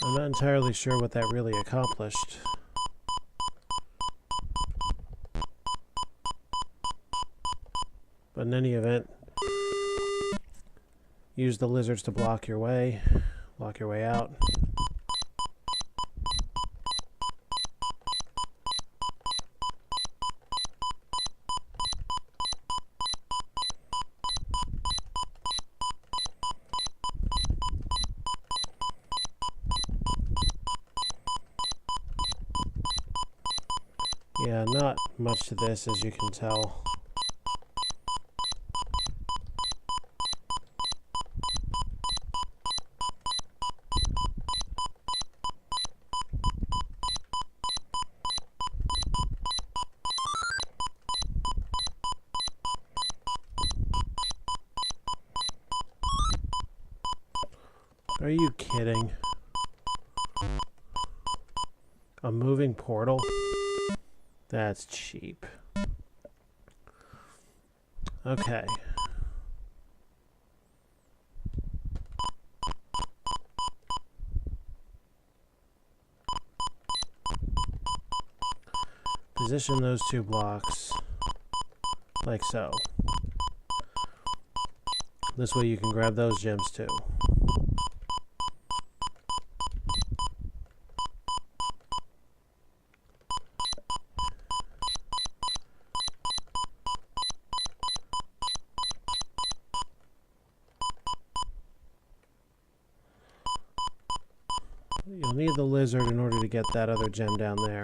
I'm not entirely sure what that really accomplished. But in any event, use the lizards to block your way out. Yeah, not much to this, as you can tell. Are you kidding? A moving portal? That's cheap. Okay. Position those two blocks like so. This way you can grab those gems too. You'll need the lizard in order to get that other gem down there.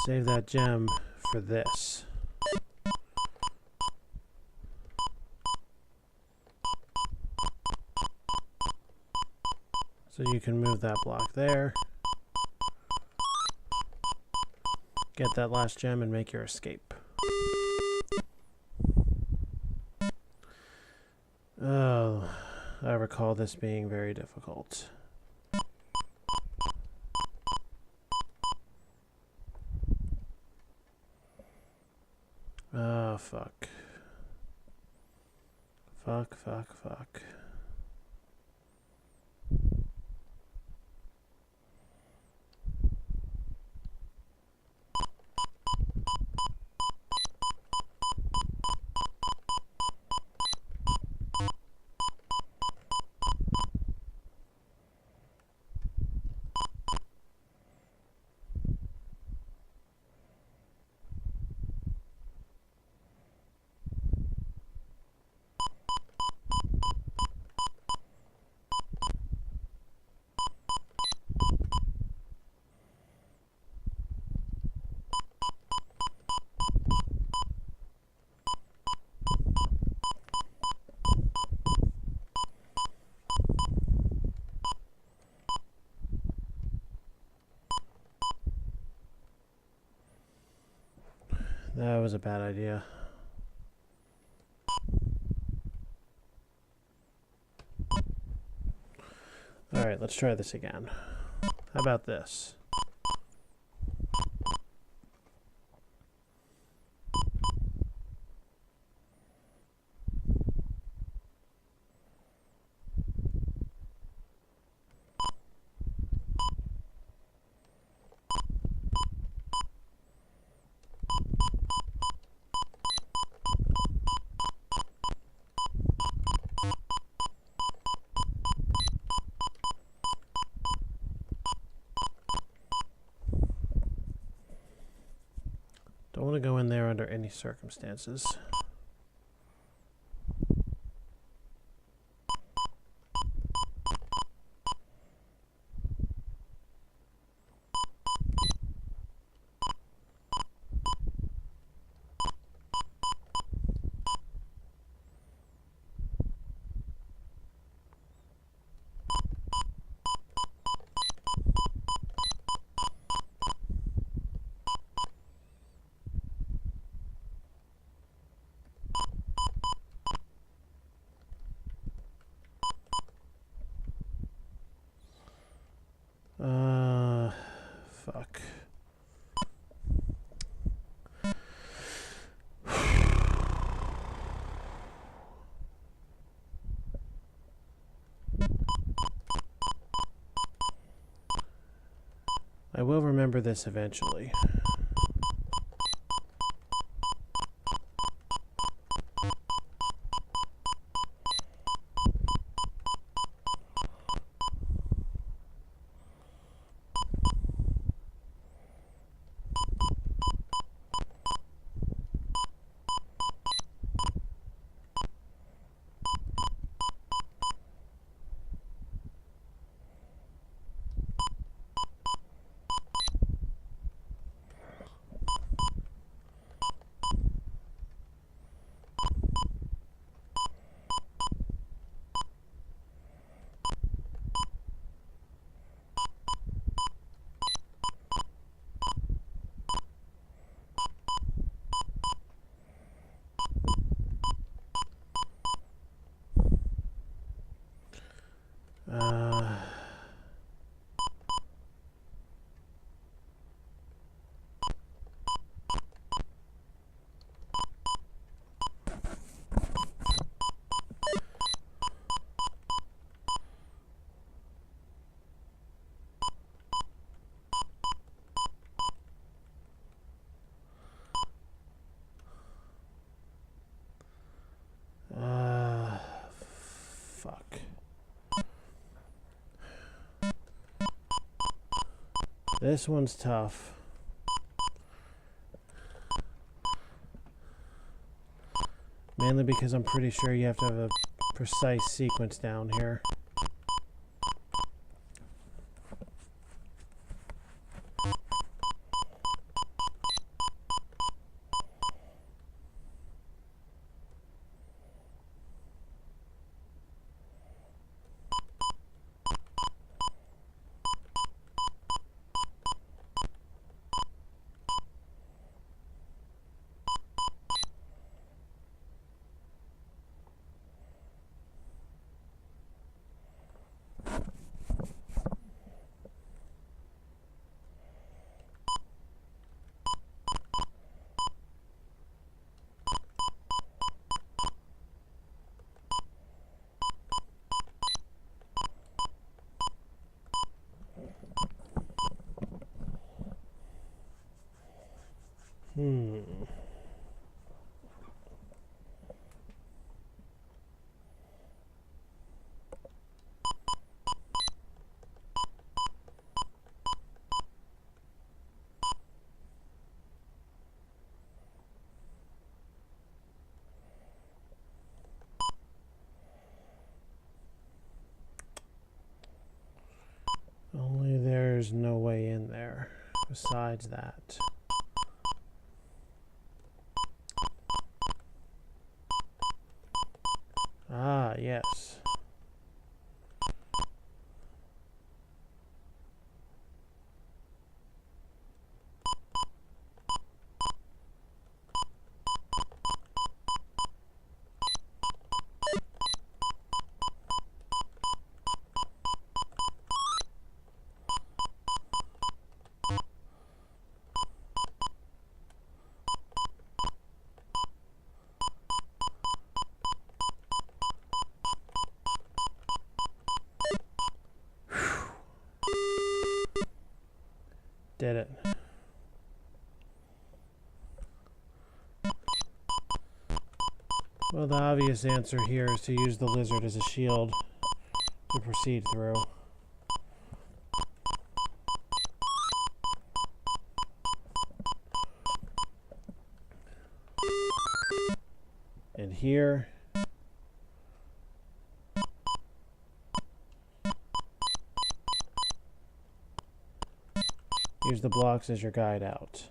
Save that gem for this. So you can move that block there. Get that last gem and make your escape. Oh, I recall this being very difficult. Oh, fuck. Fuck. That was a bad idea. Alright, let's try this again. How about this? Don't want to go in there under any circumstances. Fuck. I will remember this eventually. Fuck. This one's tough. Mainly because I'm pretty sure you have to have a precise sequence down here. there's no way in there besides that. Ah, yes. Did it. Well, the obvious answer here is to use the lizard as a shield to proceed through. And here, use the blocks as your guide out.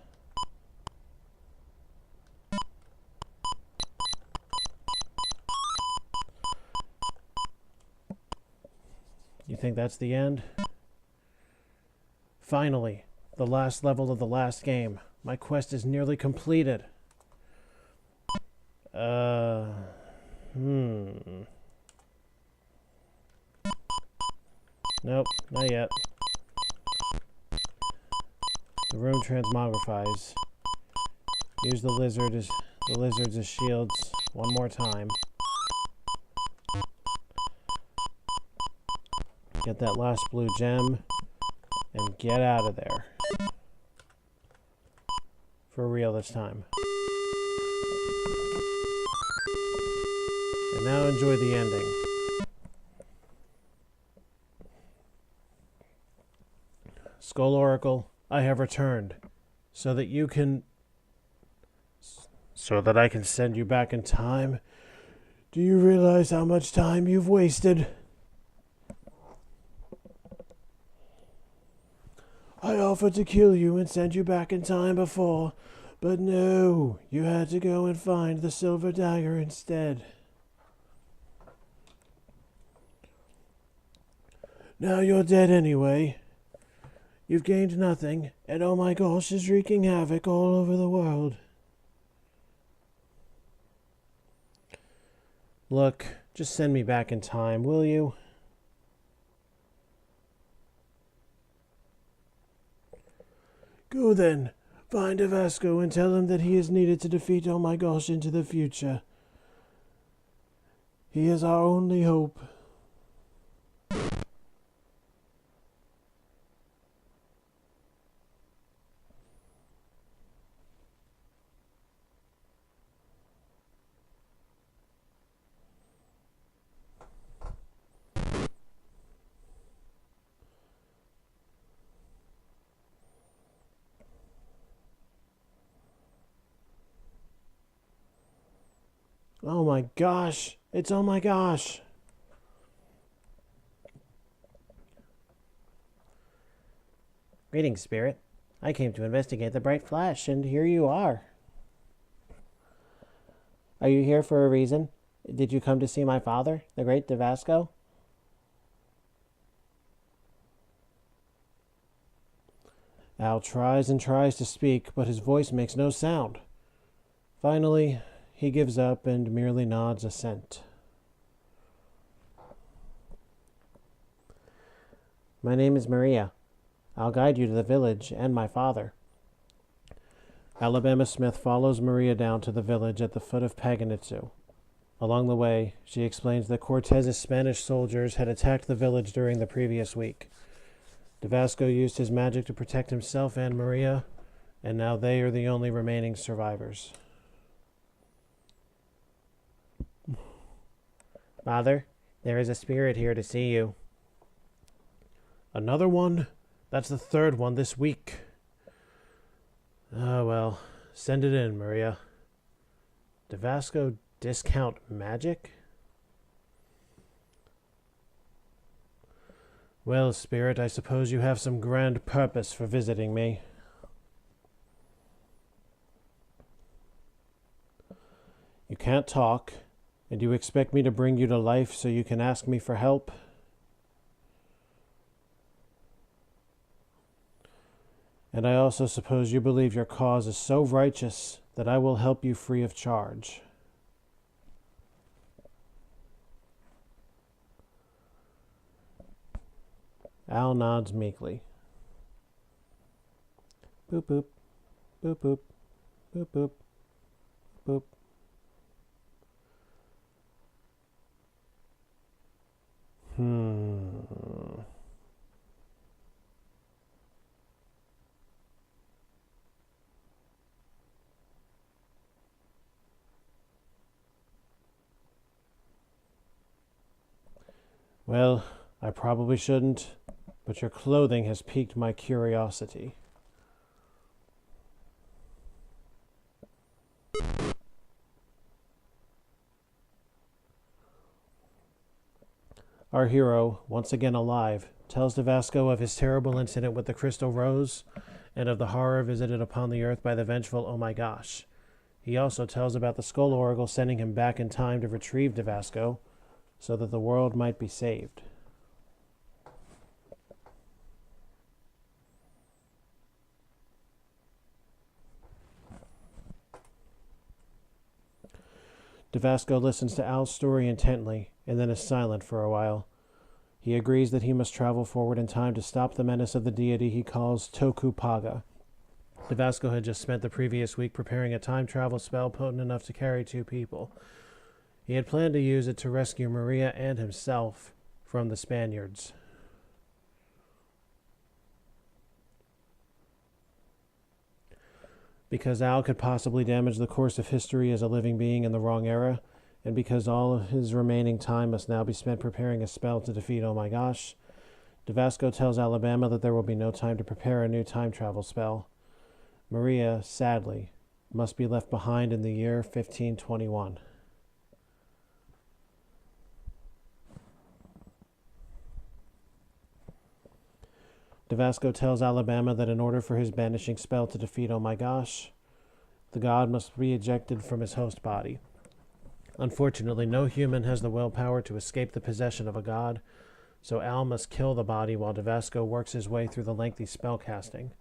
You think that's the end? Finally, the last level of the last game. My quest is nearly completed. Nope, not yet. The room transmogrifies. Use the lizards as shields one more time. Get that last blue gem and get out of there. For real this time. And now enjoy the ending. Skull Oracle, I have returned so that I can send you back in time. Do you realize how much time you've wasted? I offered to kill you and send you back in time before, but no, you had to go and find the silver dagger instead. Now you're dead anyway. You've gained nothing, and oh my gosh, is wreaking havoc all over the world. Look, just send me back in time, will you? Go then. Find Avasco and tell him that he is needed to defeat Oh My Gosh into the future. He is our only hope. Oh my gosh! It's oh my gosh! Greetings, Spirit. I came to investigate the bright flash, and here you are. Are you here for a reason? Did you come to see my father, the great Devasco? Al tries and tries to speak, but his voice makes no sound. Finally, he gives up and merely nods assent. My name is Maria. I'll guide you to the village and my father. Alabama Smith follows Maria down to the village at the foot of Paganitzu. Along the way, she explains that Cortez's Spanish soldiers had attacked the village during the previous week. Devasco used his magic to protect himself and Maria, and now they are the only remaining survivors. Father, there is a spirit here to see you. Another one? That's the third one this week. Oh well, send it in, Maria. Devasco discount magic? Well, Spirit, I suppose you have some grand purpose for visiting me. You can't talk, and you expect me to bring you to life so you can ask me for help? And I also suppose you believe your cause is so righteous that I will help you free of charge. Al nods meekly. Boop boop, boop boop, boop boop, boop. Well, I probably shouldn't, but your clothing has piqued my curiosity. Our hero, once again alive, tells Devasco of his terrible incident with the Crystal Rose and of the horror visited upon the earth by the vengeful Oh My Gosh. He also tells about the Skull Oracle sending him back in time to retrieve Devasco so that the world might be saved. Devasco listens to Al's story intently and then is silent for a while. He agrees that he must travel forward in time to stop the menace of the deity he calls Tokupaga. Devasco had just spent the previous week preparing a time travel spell potent enough to carry 2 people. He had planned to use it to rescue Maria and himself from the Spaniards. Because Al could possibly damage the course of history as a living being in the wrong era, and because all of his remaining time must now be spent preparing a spell to defeat Oh My Gosh, Devasco tells Alabama that there will be no time to prepare a new time travel spell. Maria, sadly, must be left behind in the year 1521. Devasco tells Alabama that in order for his banishing spell to defeat Oh My Gosh, the god must be ejected from his host body. Unfortunately, no human has the willpower to escape the possession of a god, so Al must kill the body while Devasco works his way through the lengthy spell casting.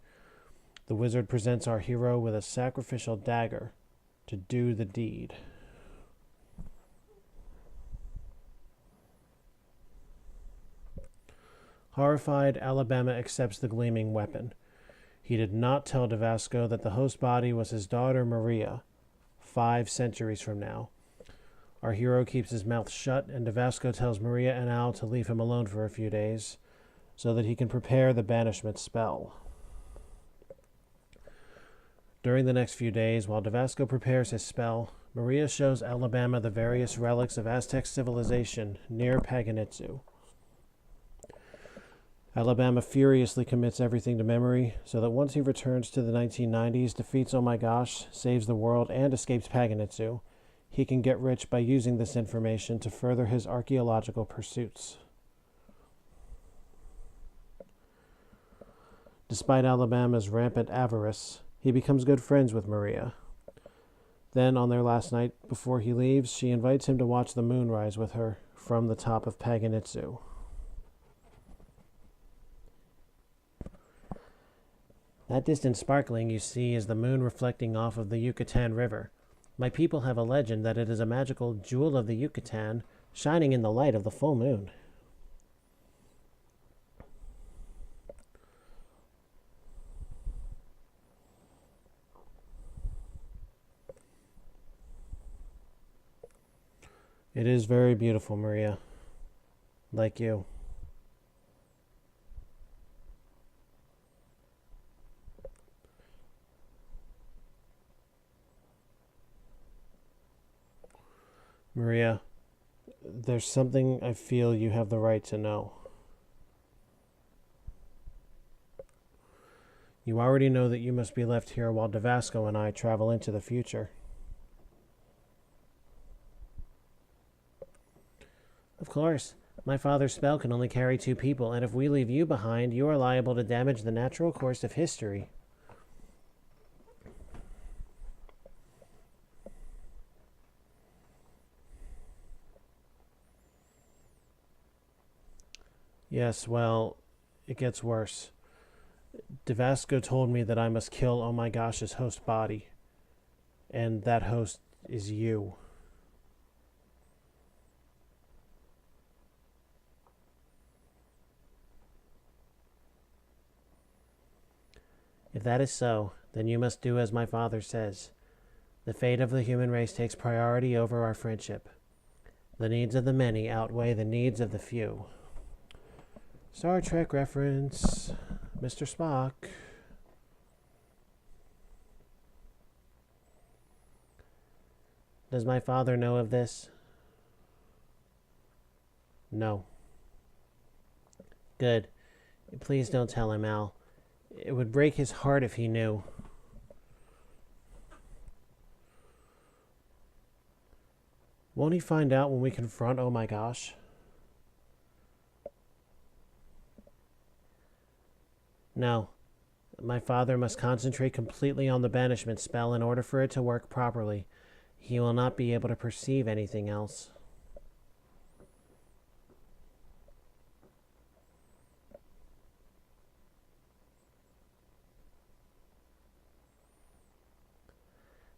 The wizard presents our hero with a sacrificial dagger to do the deed. Horrified, Alabama accepts the gleaming weapon. He did not tell Devasco that the host body was his daughter Maria, 5 centuries from now. Our hero keeps his mouth shut, and Devasco tells Maria and Al to leave him alone for a few days, so that he can prepare the banishment spell. During the next few days, while Devasco prepares his spell, Maria shows Alabama the various relics of Aztec civilization near Paganitzu. Alabama furiously commits everything to memory, so that once he returns to the 1990s, defeats Oh My Gosh, saves the world, and escapes Paganitzu, he can get rich by using this information to further his archaeological pursuits. Despite Alabama's rampant avarice, he becomes good friends with Maria. Then, on their last night before he leaves, she invites him to watch the moon rise with her from the top of Paganitzu. That distant sparkling you see is the moon reflecting off of the Yucatan River. My people have a legend that it is a magical jewel of the Yucatan shining in the light of the full moon. It is very beautiful, Maria. Like you. Maria, there's something I feel you have the right to know. You already know that you must be left here while Devasco and I travel into the future. Of course. My father's spell can only carry 2 people, and if we leave you behind, you are liable to damage the natural course of history. Yes, well, it gets worse. Devasco told me that I must kill Oh My Gosh's host body, and that host is you. If that is so, then you must do as my father says. The fate of the human race takes priority over our friendship. The needs of the many outweigh the needs of the few. Star Trek reference, Mr. Spock. Does my father know of this? No. Good. Please don't tell him, Al. It would break his heart if he knew. Won't he find out when we confront Oh My Gosh? No. My father must concentrate completely on the banishment spell in order for it to work properly. He will not be able to perceive anything else.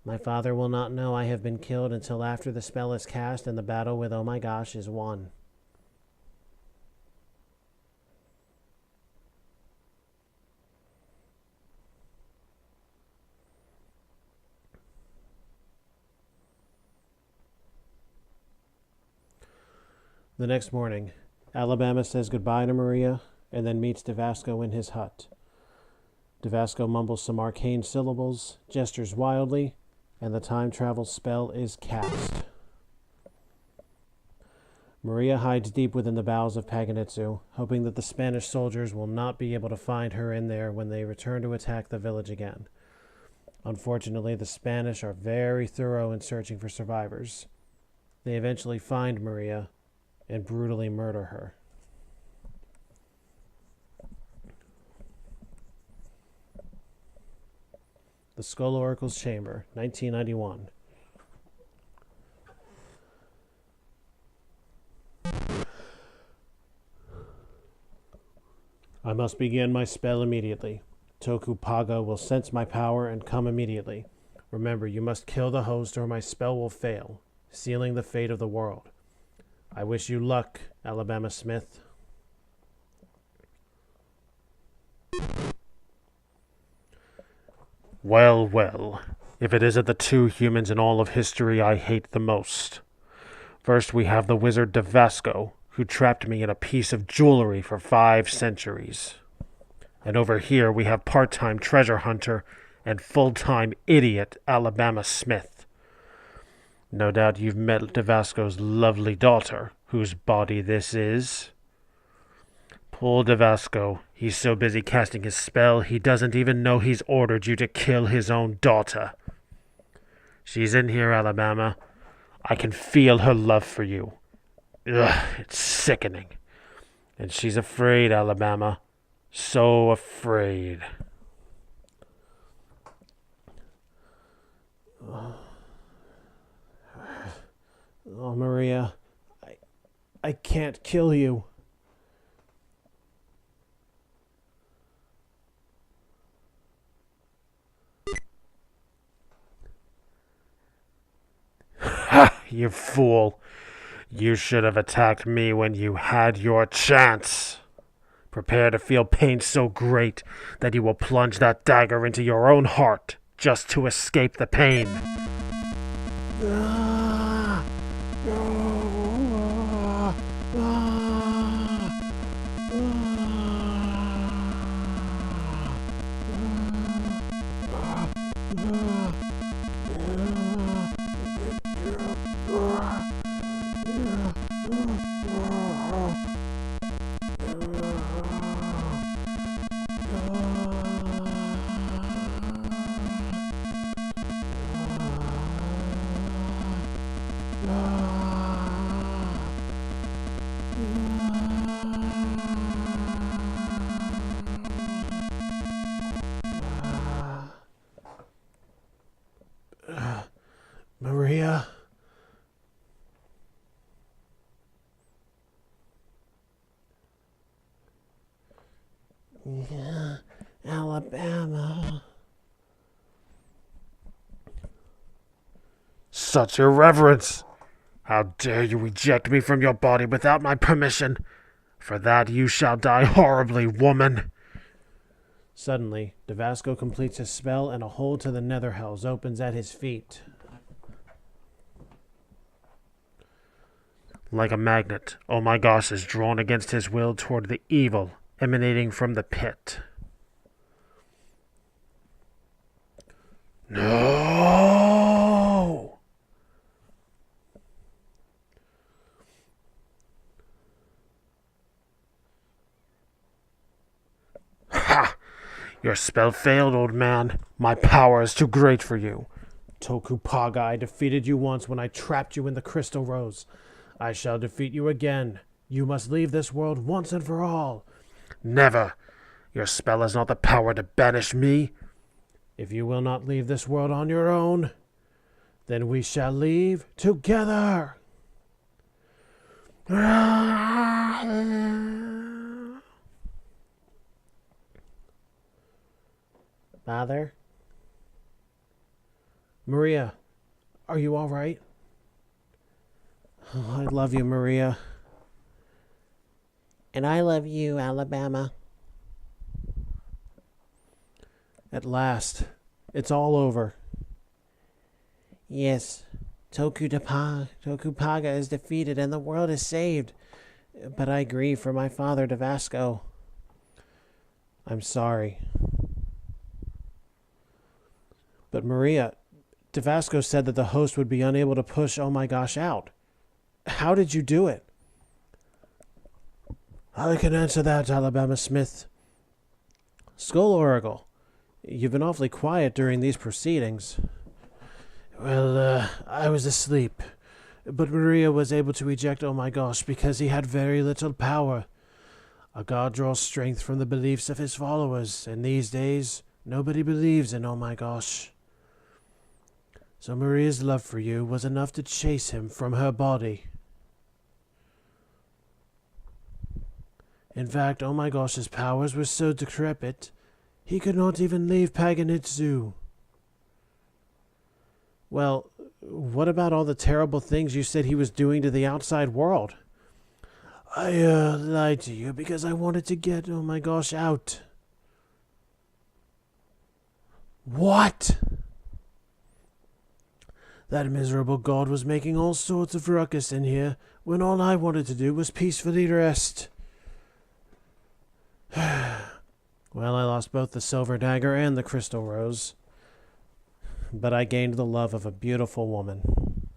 My father will not know I have been killed until after the spell is cast and the battle with Oh My Gosh is won. The next morning, Alabama says goodbye to Maria and then meets Devasco in his hut. Devasco mumbles some arcane syllables, gestures wildly, and the time travel spell is cast. Maria hides deep within the bowels of Paganitzu, hoping that the Spanish soldiers will not be able to find her in there when they return to attack the village again. Unfortunately, the Spanish are very thorough in searching for survivors. They eventually find Maria and brutally murder her. The Skull Oracle's Chamber, 1991. I must begin my spell immediately. Tokupaga will sense my power and come immediately. Remember, you must kill the host or my spell will fail, sealing the fate of the world. I wish you luck, Alabama Smith. Well, well, if it isn't the 2 humans in all of history I hate the most. First we have the wizard Devasco, who trapped me in a piece of jewelry for 5 centuries. And over here we have part-time treasure hunter and full-time idiot Alabama Smith. No doubt you've met Devasco's lovely daughter, whose body this is. Poor Devasco, he's so busy casting his spell, he doesn't even know he's ordered you to kill his own daughter. She's in here, Alabama. I can feel her love for you. Ugh, it's sickening. And she's afraid, Alabama. So afraid. Oh, Maria, I can't kill you. Ha! You fool. You should have attacked me when you had your chance. Prepare to feel pain so great that you will plunge that dagger into your own heart just to escape the pain. Alabama. Such irreverence! How dare you eject me from your body without my permission? For that you shall die horribly, woman! Suddenly, Devasco completes his spell and a hole to the nether hells opens at his feet. Like a magnet, oh my gosh is drawn against his will toward the evil emanating from the pit. No! Ha! Your spell failed, old man. My power is too great for you. Tokupaga, I defeated you once when I trapped you in the crystal rose. I shall defeat you again. You must leave this world once and for all. Never. Your spell has not the power to banish me. If you will not leave this world on your own, then we shall leave together. Father? Maria, are you all right? Oh, I love you, Maria. And I love you, Alabama. At last, it's all over. Yes, Tokupaga is defeated and the world is saved. But I grieve for my father, Devasco. I'm sorry. But Maria, Devasco said that the host would be unable to push Oh My Gosh out. How did you do it? I can answer that, Alabama Smith. Skull Oracle, you've been awfully quiet during these proceedings. Well, I was asleep. But Maria was able to eject Oh My Gosh because he had very little power. A god draws strength from the beliefs of his followers, and these days, nobody believes in Oh My Gosh. So Maria's love for you was enough to chase him from her body. In fact, Oh My Gosh's powers were so decrepit, he could not even leave Paganitzu. Well, what about all the terrible things you said he was doing to the outside world? I lied to you because I wanted to get Oh My Gosh out. What? That miserable god was making all sorts of ruckus in here when all I wanted to do was peacefully rest. Well, I lost both the silver dagger and the crystal rose, but I gained the love of a beautiful woman.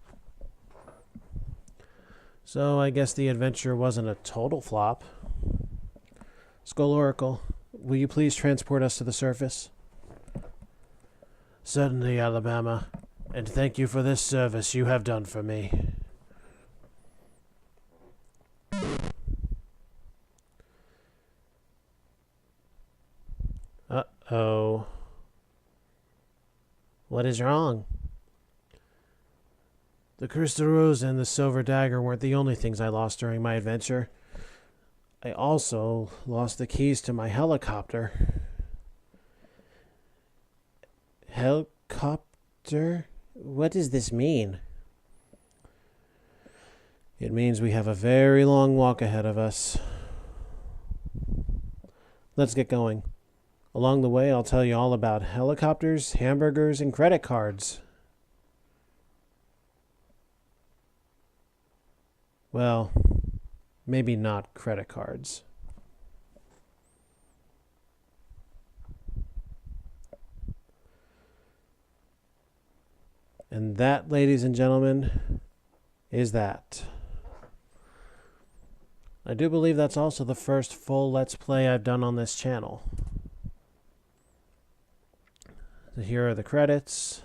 So I guess the adventure wasn't a total flop. Skull Oracle, will you please transport us to the surface? Certainly, Alabama, and thank you for this service you have done for me. Uh-oh. What is wrong? The crystal rose and the silver dagger weren't the only things I lost during my adventure. I also lost the keys to my helicopter. Helicopter? What does this mean? It means we have a very long walk ahead of us. Let's get going. Along the way, I'll tell you all about helicopters, hamburgers, and credit cards. Well, maybe not credit cards. And that, ladies and gentlemen, is that. I do believe that's also the first full Let's Play I've done on this channel. So here are the credits.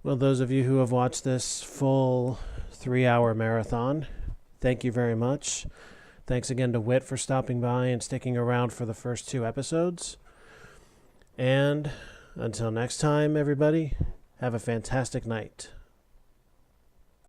Well, those of you who have watched this full 3-hour marathon, thank you very much. Thanks again to Whit for stopping by and sticking around for the first 2 episodes. And until next time, everybody, have a fantastic night.